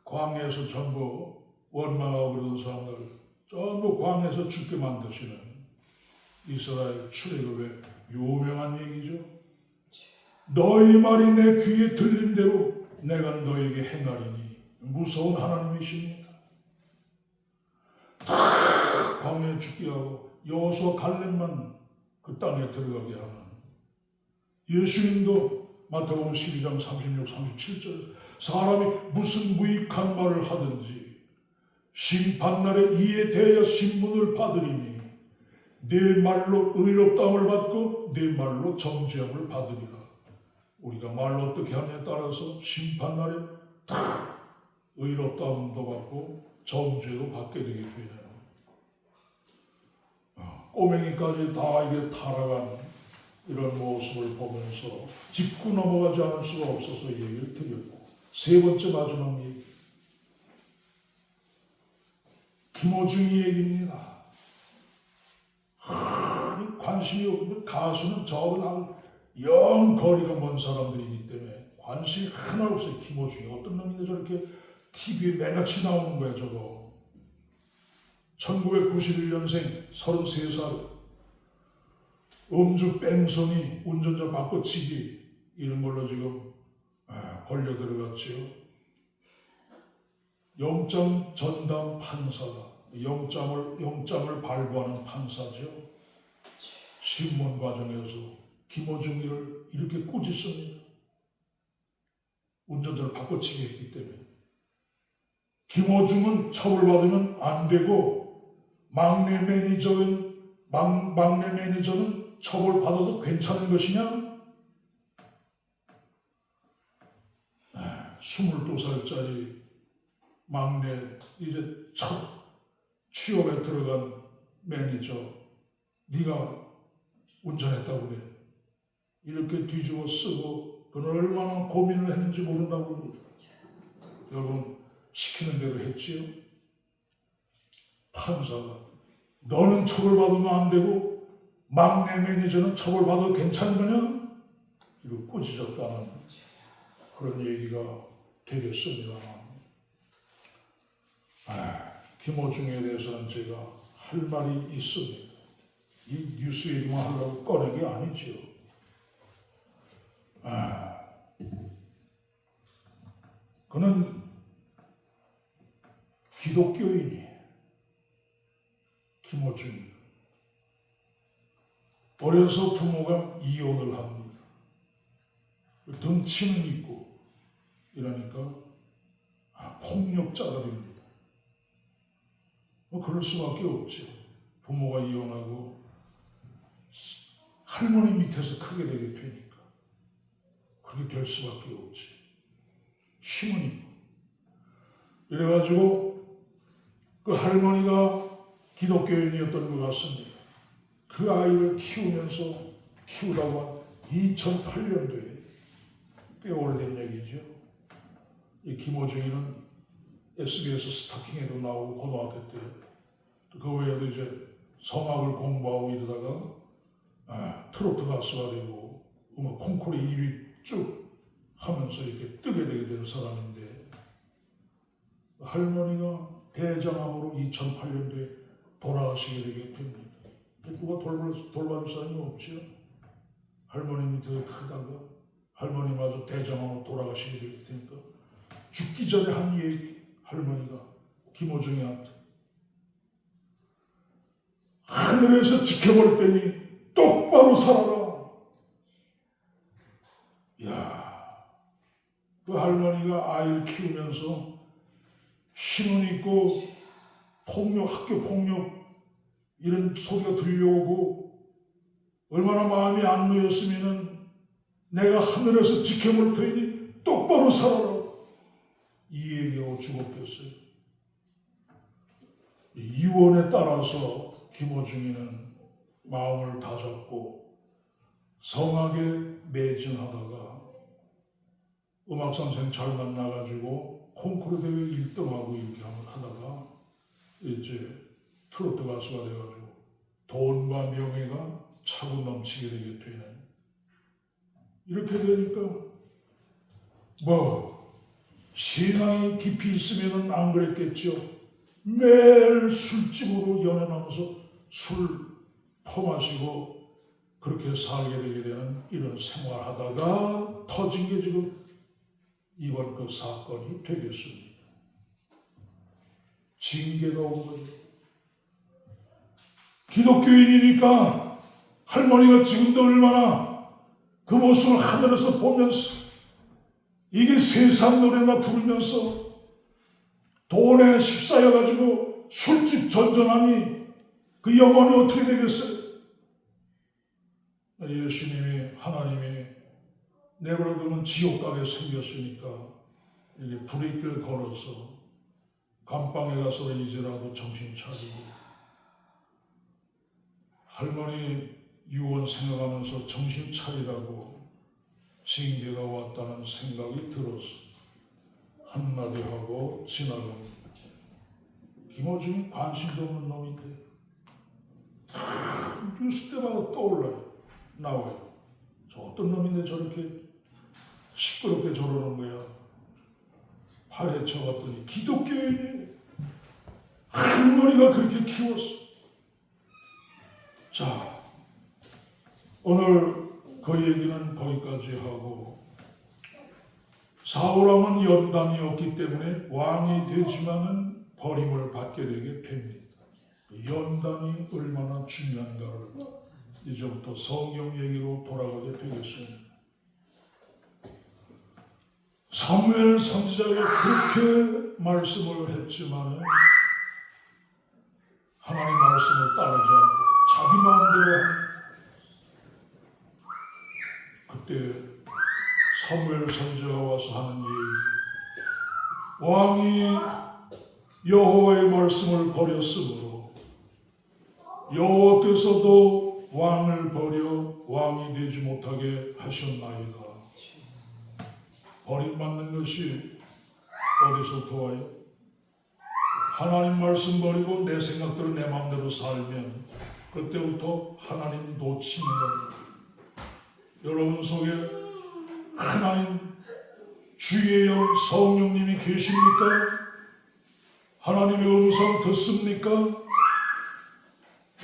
광야에서 전부 원망하고 그러던 사람들 전부 광야에서 죽게 만드시는 이스라엘 출애굽의 유명한 얘기죠. 너희 말이 내 귀에 들린 대로 내가 너에게 행하리니. 무서운 하나님이십니다. 광야에 죽게 하고 여호수아 갈렙만 그 땅에 들어가게 하는, 예수님도 마태복음 12장 36, 37절 사람이 무슨 무익한 말을 하든지 심판날에 이에 대하여 신문을 받으리니 내 말로 의롭다함을 받고 내 말로 정죄함을 받으리라. 우리가 말로 어떻게 하냐에 따라서 심판날에 다 의롭다함도 받고 정죄도 받게 되게 되네요. 꼬맹이까지 다 이게 타락한 이런 모습을 보면서 짚고 넘어가지 않을 수가 없어서 얘기를 드렸고, 세 번째 마지막 얘기, 김호중이 얘기입니다. 관심이 없는 가수는 저하고 영 거리가 먼 사람들이기 때문에 관심이 하나 없어요. 김호중이 어떤 놈인데 저렇게 TV에 매같이 나오는 거야 저거. 1991년생 33살 음주 뺑소니 운전자 바꿔치기 이런 걸로 지금 걸려 들어갔지요. 영장 전담 판사가 영장을 발부하는 판사죠. 신문 과정에서 김호중이를 이렇게 꾸짖습니다. 운전자를 바꿔치기 했기 때문에. 김호중은 처벌받으면 안 되고 막내 매니저는 처벌받아도 괜찮은 것이냐? 22살짜리 막내 이제 첫 취업에 들어간 매니저, 네가 운전했다고 그래. 이렇게 뒤집어 쓰고 그는 얼마나 고민을 했는지 모른다고 합니다. 여러분 시키는 대로 했지요. 판사가 너는 처벌받으면 안 되고 막내 매니저는 처벌받아도 괜찮은 거냐? 이거 꾸짖었다는 그런 얘기가 되겠습니다. 김호중에 대해서는 제가 할 말이 있습니다. 이 뉴스 얘기만 하려고 꺼낸 게 아니지요. 그는 기독교인이 김호중 어려서 부모가 이혼을 합니다. 등치는 있고 이러니까 폭력자들입니다. 그럴 수밖에 없죠. 부모가 이혼하고 할머니 밑에서 크게 되게 되니까 그렇게 될 수밖에 없지. 힘은 있고 이래가지고 그 할머니가 기독교인이었던 것 같습니다. 그 아이를 키우다가 2008년도에 꽤 오래된 얘기죠. 이 김호중이는 SBS 스타킹에도 나오고 고등학교 때 그 외에도 이제 성악을 공부하고 이러다가 트로트 가수가 되고 음악 콩쿠르 1위 쭉 하면서 이렇게 뜨게 되게 된 사람인데 할머니가 대장암으로 2008년도에 돌아가시게 되게 됩니다. 누가 돌봐줄 사람이 없죠. 할머님이 더 크다가 할머니마저 대장암으로 돌아가시게 되게 되니까 죽기 전에 한 얘기, 할머니가 김호중이한테 하늘에서 지켜볼 때니 똑바로 살아라. 야, 그 할머니가 아이를 키우면서 신혼 있고 폭력, 학교 폭력 이런 소리가 들려오고 얼마나 마음이 안 놓였으면은 내가 하늘에서 지켜볼 테니 똑바로 살아라. 이 얘기하고 죽었겠어요. 유언에 따라서 김호중이는 마음을 다잡고 성악에 매진하다가 음악선생 잘 만나가지고 콩쿠르 대회 1등하고 이렇게 하다가 이제 트로트 가수가 돼가지고 돈과 명예가 차고 넘치게 되게 되는, 이렇게 되니까 뭐 신앙이 깊이 있으면은 안 그랬겠죠. 매일 술집으로 연연하면서 술 퍼마시고 그렇게 살게 되게 되는 이런 생활하다가 터진 게 지금 이번 그 사건이 되겠습니다. 징계가 온 거죠. 기독교인이니까 할머니가 지금도 얼마나 그 모습을 하늘에서 보면서 이게 세상 노래나 부르면서 돈에 휩싸여가지고 술집 전전하니 그 영혼이 어떻게 되겠어요? 예수님이, 하나님이 내버려두면 지옥 가게 생겼으니까 이렇게 불의길 걸어서 감방에 가서 이제라도 정신 차리고 할머니 유언 생각하면서 정신 차리라고 징계가 왔다는 생각이 들어서 한마디 하고 지나갑니다. 김호중이 관심도 없는 놈인데 다 뉴스 때마다 떠올라요. 나와요. 저 어떤 놈인데 저렇게 시끄럽게 저러는 거야. 파헤쳐봤더니 기독교인이 할머니가 그렇게 키웠어. 자, 오늘 그 얘기는 거기까지 하고, 사울왕은 연단이었기 때문에 왕이 되지만은 버림을 받게 되게 됩니다. 연단이 얼마나 중요한가를 이제부터 성경 얘기로 돌아가게 되겠습니다. 사무엘 선지자가 그렇게 말씀을 했지만은 하나님 말씀을 따르지 않고 자기 마음대로 합니다. 그때 사무엘 선지자가 와서 하는 얘기, 왕이 여호와의 말씀을 버렸으므로 여호와께서도 왕을 버려 왕이 되지 못하게 하셨나이다. 버림받는 것이 어디서부터 와요? 하나님 말씀 버리고 내 생각대로 내 마음대로 살면 그때부터 하나님 놓치는 겁니다. 여러분 속에 하나님 주의 영 성령님이 계십니까? 하나님의 음성 듣습니까?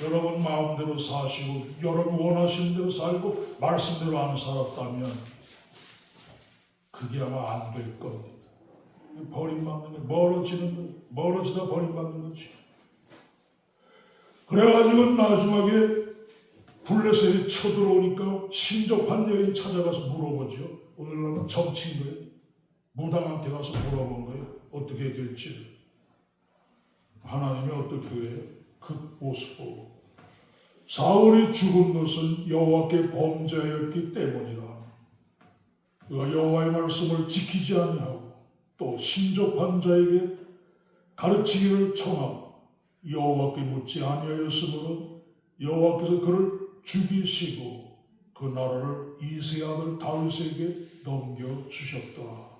여러분 마음대로 사시고 여러분 원하시는 대로 살고 말씀대로 안 살았다면 그게 아마 안 될 겁니다. 버림받는 게 멀어지는 거예요. 멀어지다 버림받는 거지. 그래가지고 마지막에 블레셋이 쳐들어오니까 신족한 여인 찾아가서 물어보죠. 오늘날은 정치인 거예요. 무당한테 가서 물어본 거예요. 어떻게 될지. 하나님이 어떻게 해요? 그 모습 보고 사울이 죽은 것은 여호와께 범죄였기 때문이라. 그가 여호와의 말씀을 지키지 아니하고 또 신족한 자에게 가르치기를 청하고 여호와께 묻지 아니하였으므로 여호와께서 그를 죽이시고 그 나라를 이새의 아들 다윗에게 넘겨주셨더라.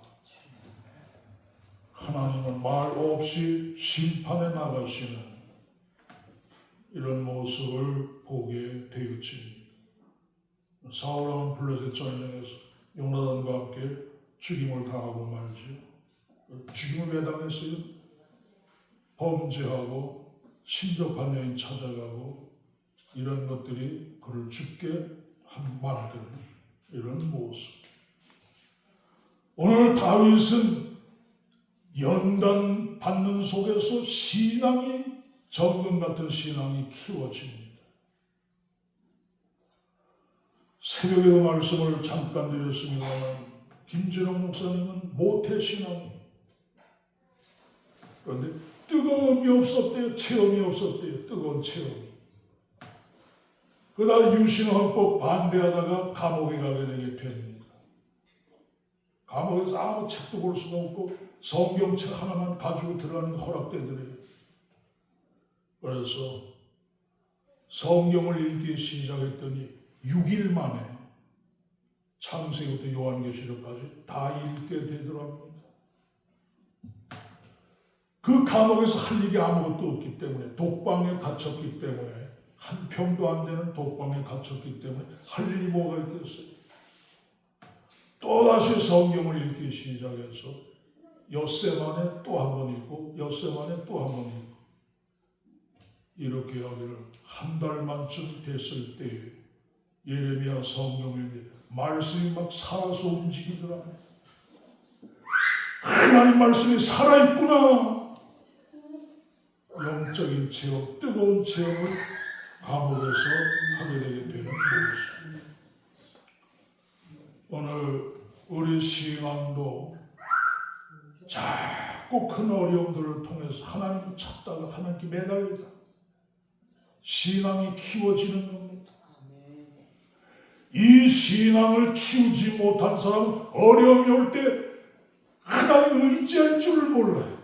하나님은 말 없이 심판에 나가시는 이런 모습을 보게 되었습니다. 사울왕은 블레셋 전쟁에서 요나단과 함께 죽임을 당하고 말이죠. 죽임을 왜 당했어요? 범죄하고 신접한 여인 찾아가고 이런 것들이 그를 죽게 만드는 이런 모습. 오늘 다윗은 연단 받는 속에서 신앙이 정금 같은 신앙이 키워집니다. 새벽에도 말씀을 잠깐 드렸습니다만 김진영 목사님은 모태신앙이 그런데 뜨거움이 없었대요. 체험이 없었대요. 뜨거운 체험이. 그러다 유신헌법 반대하다가 감옥에 가게 되게 됩니다. 감옥에서 아무 책도 볼 수가 없고 성경책 하나만 가지고 들어가는 게 허락되더래요. 그래서 성경을 읽기 시작했더니 6일 만에 창세기부터 요한계시록까지 다 읽게 되더랍니다. 그 감옥에서 할 일이 아무것도 없기 때문에 독방에 갇혔기 때문에 한 평도 안 되는 독방에 갇혔기 때문에 할 일이 뭐가 있겠어요. 또다시 성경을 읽기 시작해서 엿새 만에 또 한 번 읽고 엿새 만에 또 한 번 읽고 이렇게 하기를 한 달만쯤 됐을 때 예레미야 성경에 말씀이 막 살아서 움직이더랍니다. 하나님 말씀이 살아있구나. 영적인 체험, 뜨거운 체험을 감옥에서 하게 되게 되는 것입니다. 오늘 우리 신앙도 자꾸 큰 어려움들을 통해서 하나님을 찾다가 하나님께 매달리다 신앙이 키워지는 겁니다. 이 신앙을 키우지 못한 사람은 어려움이 올 때 하나님을 의지할 줄을 몰라요.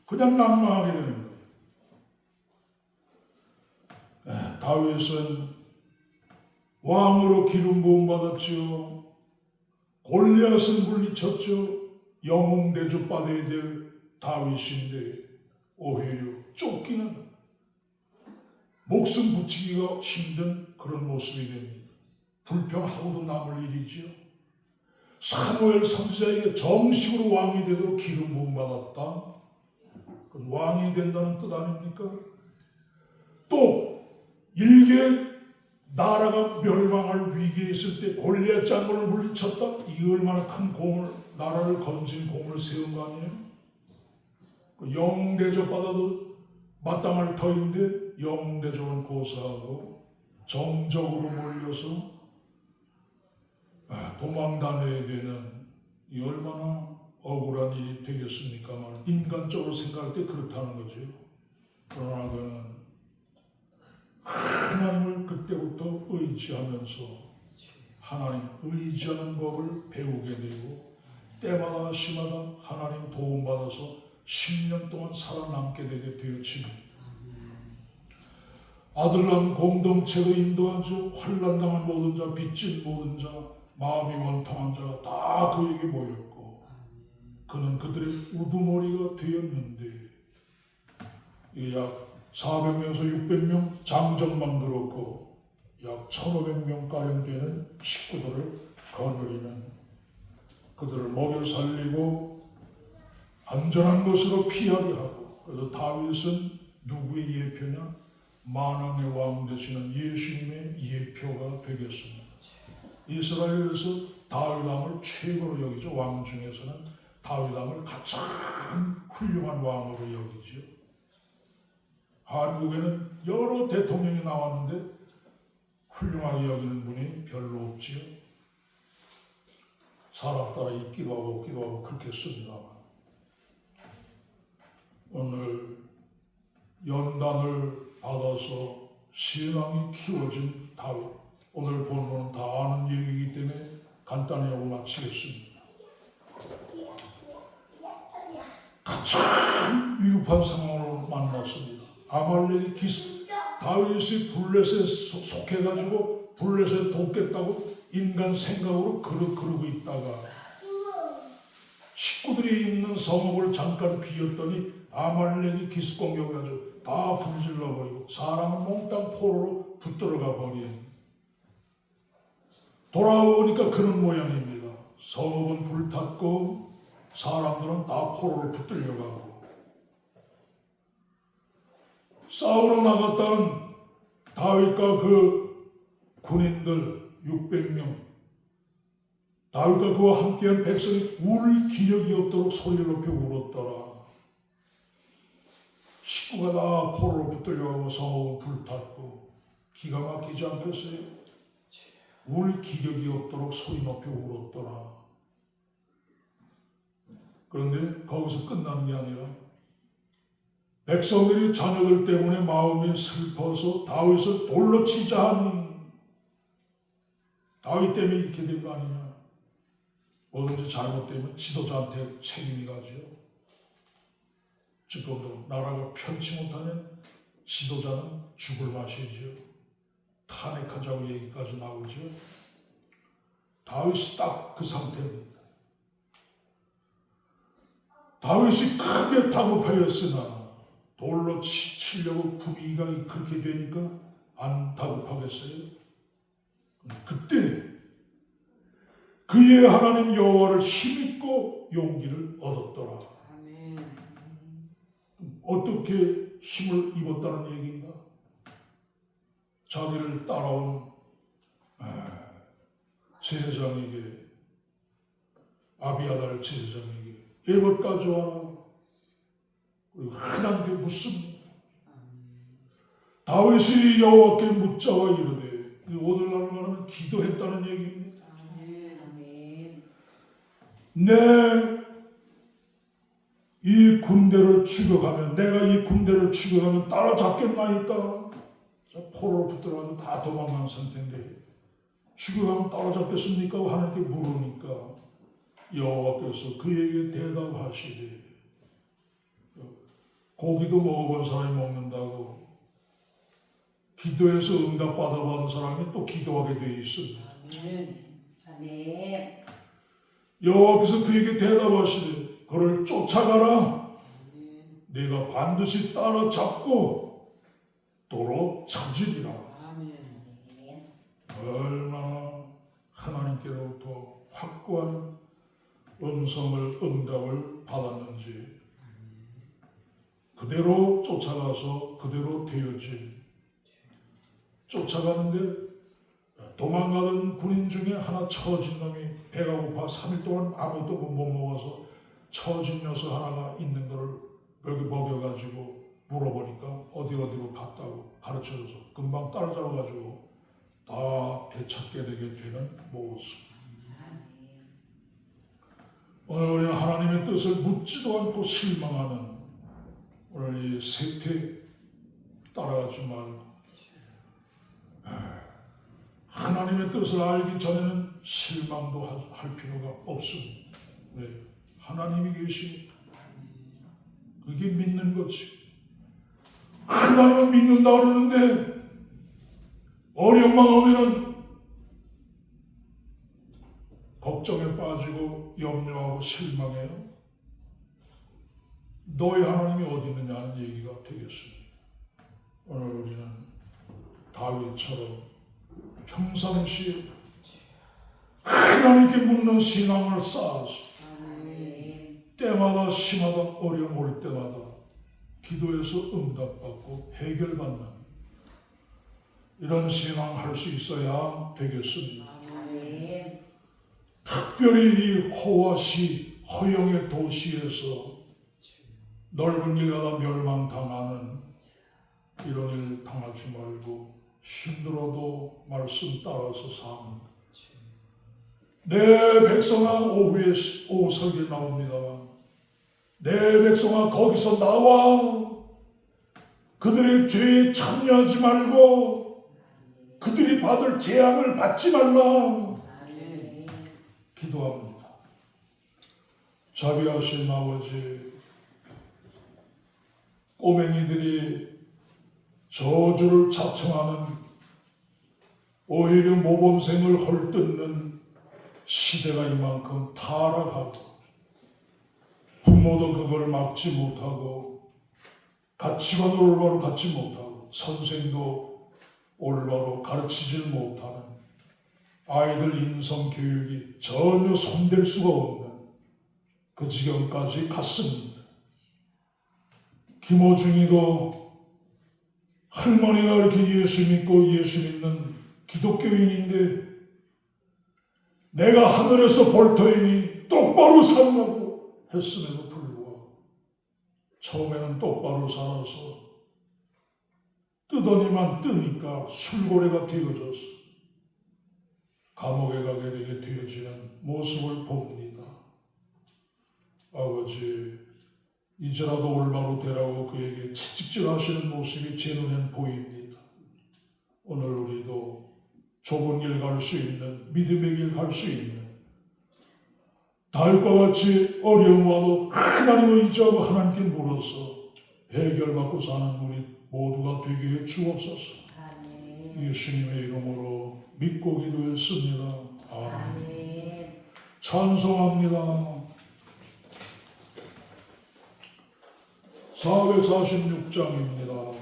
그냥 낙망하게 되는 거예요. 다윗은 왕으로 기름 부음 받았죠. 골리앗은 물리쳤죠. 영웅 대접 받아야 될 다윗인데 오히려 쫓기는 목숨 붙이기가 힘든 그런 모습이 됩니다. 불평하고도 남을 일이지요. 사무엘 선지자에게 정식으로 왕이 되도록 기름 부음 받았다. 그건 왕이 된다는 뜻 아닙니까? 또 일개 나라가 멸망할 위기에 있을 때 골리앗 장군을 물리쳤다. 이 얼마나 큰 공을 나라를 건진 공을 세운 거 아니에요? 영웅 대접 받아도 마땅할 터인데 영웅 대접은 고사하고 정적으로 몰려서 도망 다녀야 되는 이 얼마나 억울한 일이 되겠습니까만 인간적으로 생각할 때 그렇다는 거죠. 그러나 그는 하나님을 그때부터 의지하면서 하나님 의지하는 법을 배우게 되고 때마다 시마다 하나님 도움받아서 10년 동안 살아남게 되게 되었습니다. 아들난 공동체로 인도하죠. 환난당한 모든 자, 빚진 모든 자, 마음이 원통한 자가 다 그에게 모였고 그는 그들의 우두머리가 되었는데 약 400명에서 600명 장정만 그렇고 약 1500명가량 되는 식구들을 거느리는 그들을 먹여 살리고 안전한 곳으로 피하게 하고 그래서 다윗은 누구의 예표냐? 만왕의 왕 되시는 예수님의 예표가 되겠습니다. 이스라엘에서 다윗왕을 최고로 여기죠. 왕 중에서는 다윗왕을 가장 훌륭한 왕으로 여기죠. 한국에는 여러 대통령이 나왔는데 훌륭하게 여기는 분이 별로 없지요. 사람 따라 있기도 하고 없기도 하고 그렇게 씁니다만 오늘 연단을 받아서 신앙이 키워진 다윗 오늘 본문은 다 아는 얘기이기 때문에 간단히 하고 마치겠습니다. 가장 위급한 상황으로 만났습니다. 아말렉이 다윗이 블레셋에 속해가지고 블레셋 돕겠다고 인간 생각으로 그러고 있다가 식구들이 있는 성읍을 잠깐 비웠더니 아말렉이 기습 공격해가지고 다 불질러버리고 사람은 몽땅 포로로 붙들어가 버린 돌아오니까 그런 모양입니다. 성읍은 불탔고 사람들은 다 포로로 붙들려가고 싸우러 나갔던 다윗과 그 군인들 600명, 다윗과 그와 함께한 백성이 울 기력이 없도록 소리를 높여 울었더라. 식구가 다 포로로 붙들려가고 성읍은 불탔고 기가 막히지 않겠어요? 울 기력이 없도록 소리 높여 울었더라. 그런데 거기서 끝나는 게 아니라 백성들이 자녀들 때문에 마음이 슬퍼서 다윗을 돌로 치자 하니 다윗 때문에 이렇게 된 거 아니냐. 뭐든지 잘못되면 지도자한테 책임이 가죠. 지금도 나라가 편치 못하면 지도자는 죽을 맛이죠. 탄핵하자고 얘기까지 나오죠. 다윗이 딱 그 상태입니다. 다윗이 크게 다급하였으나 돌로 치려고 분위기가 그렇게 되니까 안 다급하겠어요? 그때 그의 하나님 여호와를 힘입고 용기를 얻었더라. 아멘. 어떻게 힘을 입었다는 얘기인가? 자기를 따라온 제사장에게, 아비아달 제사장에게 에봇 가져와라. 그리고 하나님께 묻습니다. 다윗이 여호와께 묻자와 이르되, 오늘날 말하면 기도했다는 얘기입니다. 내 이 군대를 추격하면, 내가 이 군대를 추격하면 따라잡겠나이까? 포로로 붙들어가지고 다 도망간 상태인데 추격하면 따라잡겠습니까? 하나님께 물으니까 여호와께서 그에게 대답하시되, 고기도 먹어본 사람이 먹는다고 기도해서 응답 받아받은 사람이 또 기도하게 되어 있습니다. 아멘. 여호와께서 그에게 대답하시되 그를 쫓아가라. 내가 반드시 따라잡고 도로 찾으리라. 얼마나 하나님께로부터 확고한 음성을, 응답을 받았는지 그대로 쫓아가서 그대로 되어진, 쫓아가는데 도망가던 군인 중에 하나 처진 놈이 배가 고파 3일 동안 아무것도 못 먹어서 처진 녀석 하나가 있는 거를 여기 먹여가지고 물어보니까 어디로 갔다고 가르쳐줘서 금방 따라잡아가지고 다 되찾게 되게 되는 모습. 오늘 우리는 하나님의 뜻을 묻지도 않고 실망하는 오늘 이 세태 따라가지 말고 하나님의 뜻을 알기 전에는 실망도 할 필요가 없습니다. 왜? 하나님이 계시니까. 그게 믿는 거지. 하나님은 믿는다 그러는데 어려움만 오면은 걱정에 빠지고 염려하고 실망해요. 너의 하나님이 어디 있느냐는 얘기가 되겠습니다. 오늘 우리는 다윗처럼 평상시에 하나님께 묻는 신앙을 쌓아서 때마다 심하다 어려움 올 때마다 기도해서 응답받고 해결받는 이런 신앙할 수 있어야 되겠습니다. 특별히 이 호와시 허영의 도시에서 넓은 길 가다 멸망당하는 이런 일 당하지 말고 힘들어도 말씀 따라서 사는 내 백성아, 오후 설교 나옵니다만 내 백성아 거기서 나와 그들의 죄에 참여하지 말고 그들이 받을 재앙을 받지 말라 기도합니다. 자비하신 아버지, 꼬맹이들이 저주를 자청하는 오히려 모범생을 헐뜯는 시대가 이만큼 타락하고 부모도 그걸 막지 못하고 가치관을 올바로 갖지 못하고 선생도 올바로 가르치질 못하는 아이들 인성교육이 전혀 손댈 수가 없는 그 지경까지 갔습니다. 김호중이도 할머니가 이렇게 예수 믿고 예수 믿는 기독교인인데 내가 하늘에서 볼 터이니 똑바로 살라고 했음에도 불구하고 처음에는 똑바로 살아서 뜨더니만 뜨니까 술고래가 되어져서 감옥에 가게 되게 되어지는 모습을 봅니다. 아버지, 이제라도 올바로 되라고 그에게 채찍질하시는 모습이 제 눈엔 보입니다. 오늘 우리도 좁은 길 갈 수 있는, 믿음의 길 갈 수 있는, 다윗과 같이 어려움 와도 하나님을 의지하고 하나님께 물어서 해결받고 사는 우리 모두가 되게 해 주옵소서. 예수님의 이름으로 믿고 기도했습니다. 아멘. 찬송합니다. 446장입니다.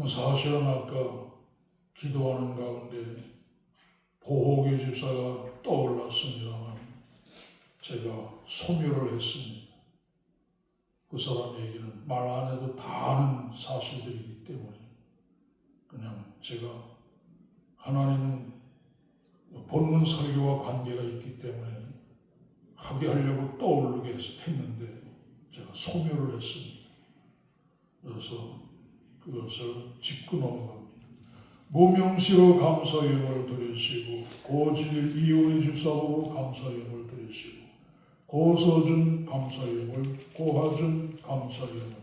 사실은 아까 기도하는 가운데 보호교 집사가 떠올랐습니다만 제가 소멸을 했습니다. 그 사람 얘기는 말 안 해도 다 아는 사실들이기 때문에 그냥 제가 하나님은 본문 설교와 관계가 있기 때문에 하게 하려고 떠오르게 했는데 제가 소멸을 했습니다. 그래서 그것을 짚고 넘어갑니다. 무명시로 감사예물 드리시고 고진일 이혼의 집사보고 감사예물 드리시고 고서준 감사예물 고하준 감사예물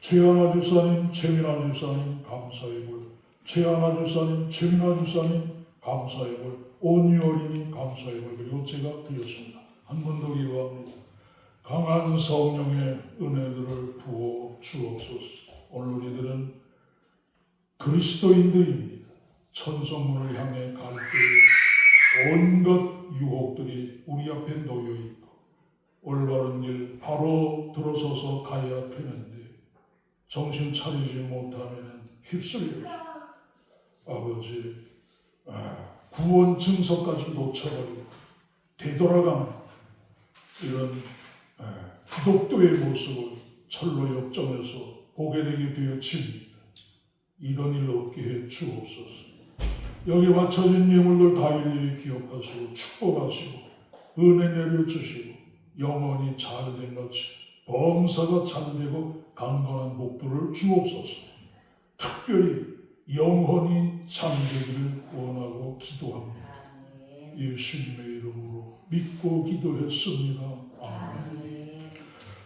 최하나 집사님 최민아 집사님 감사예물 최하나 집사님 최민아 집사님 감사예물 온유 어린이 감사예물 그리고 제가 드렸습니다. 한 번 더 기도합니다. 강한 성령의 은혜들을 부어 주옵소서. 오늘 우리들은 그리스도인들입니다. 천성문을 향해 갈 때 온갖 유혹들이 우리 앞에 놓여 있고 올바른 길 바로 들어서서 가야 되는데 정신 차리지 못하면 휩쓸려서 아버지 구원 증서까지 놓쳐버리고 되돌아가는 이런 기독교의 모습을 철로 역정해서 보게 되게 되어집니다. 이런 일 없게 해 주옵소서. 여기 바쳐진 예물들 다 일일이 기억하시고 축복하시고 은혜 내려주시고 영원히 잘된 같이 범사가 잘되고 강건한 복들을 주옵소서. 특별히 영원히 잠되기를 원하고 기도합니다. 예수님의 이름으로 믿고 기도했습니다. 아멘.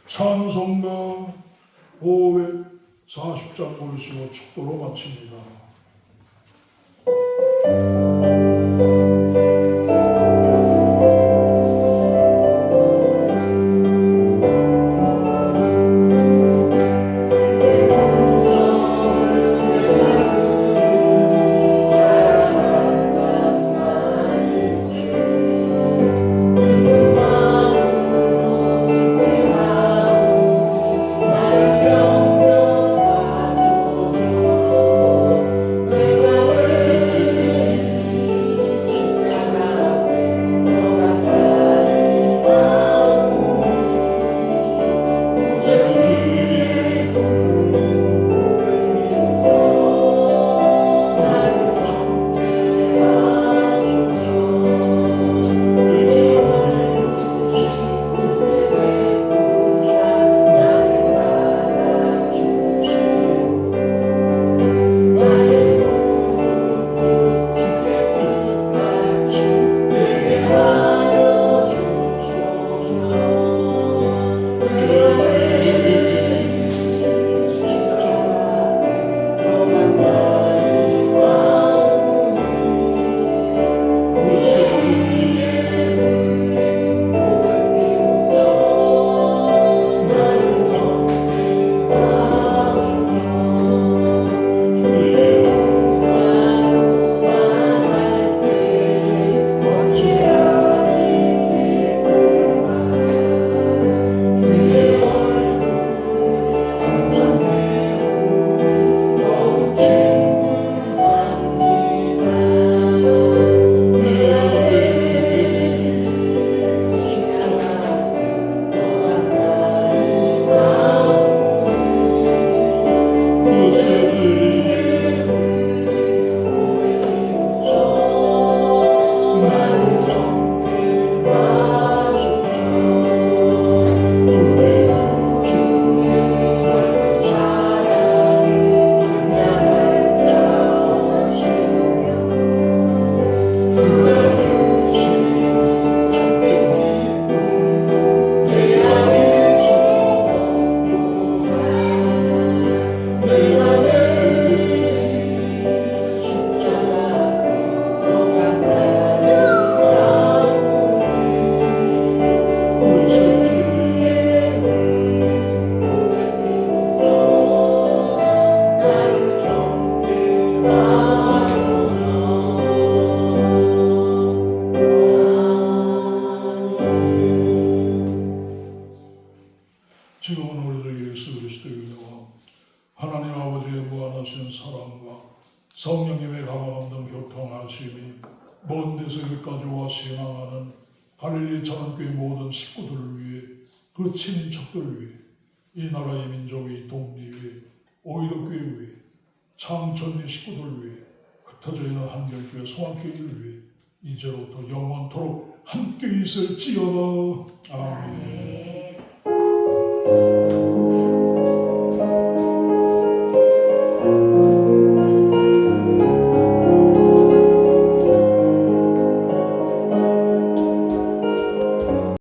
찬송가 540장 부르시고 축도로 마칩니다. 지금은 우리 주 예수 그리스도의 은혜와 하나님 아버지의 무한하신 사랑과 성령님의 가방없는 교통하심이 먼 데서 여기까지 와 신앙하는 갈릴리 자연교회 모든 식구들을 위해 그 친인척들을 위해 이 나라의 민족의 독립위 오이도교회 위해 창천리 식구들을 위해 흩어져 있는 한결교회 소환교회를 위해 이제로부터 영원토록 함께 있을지어다. 아멘.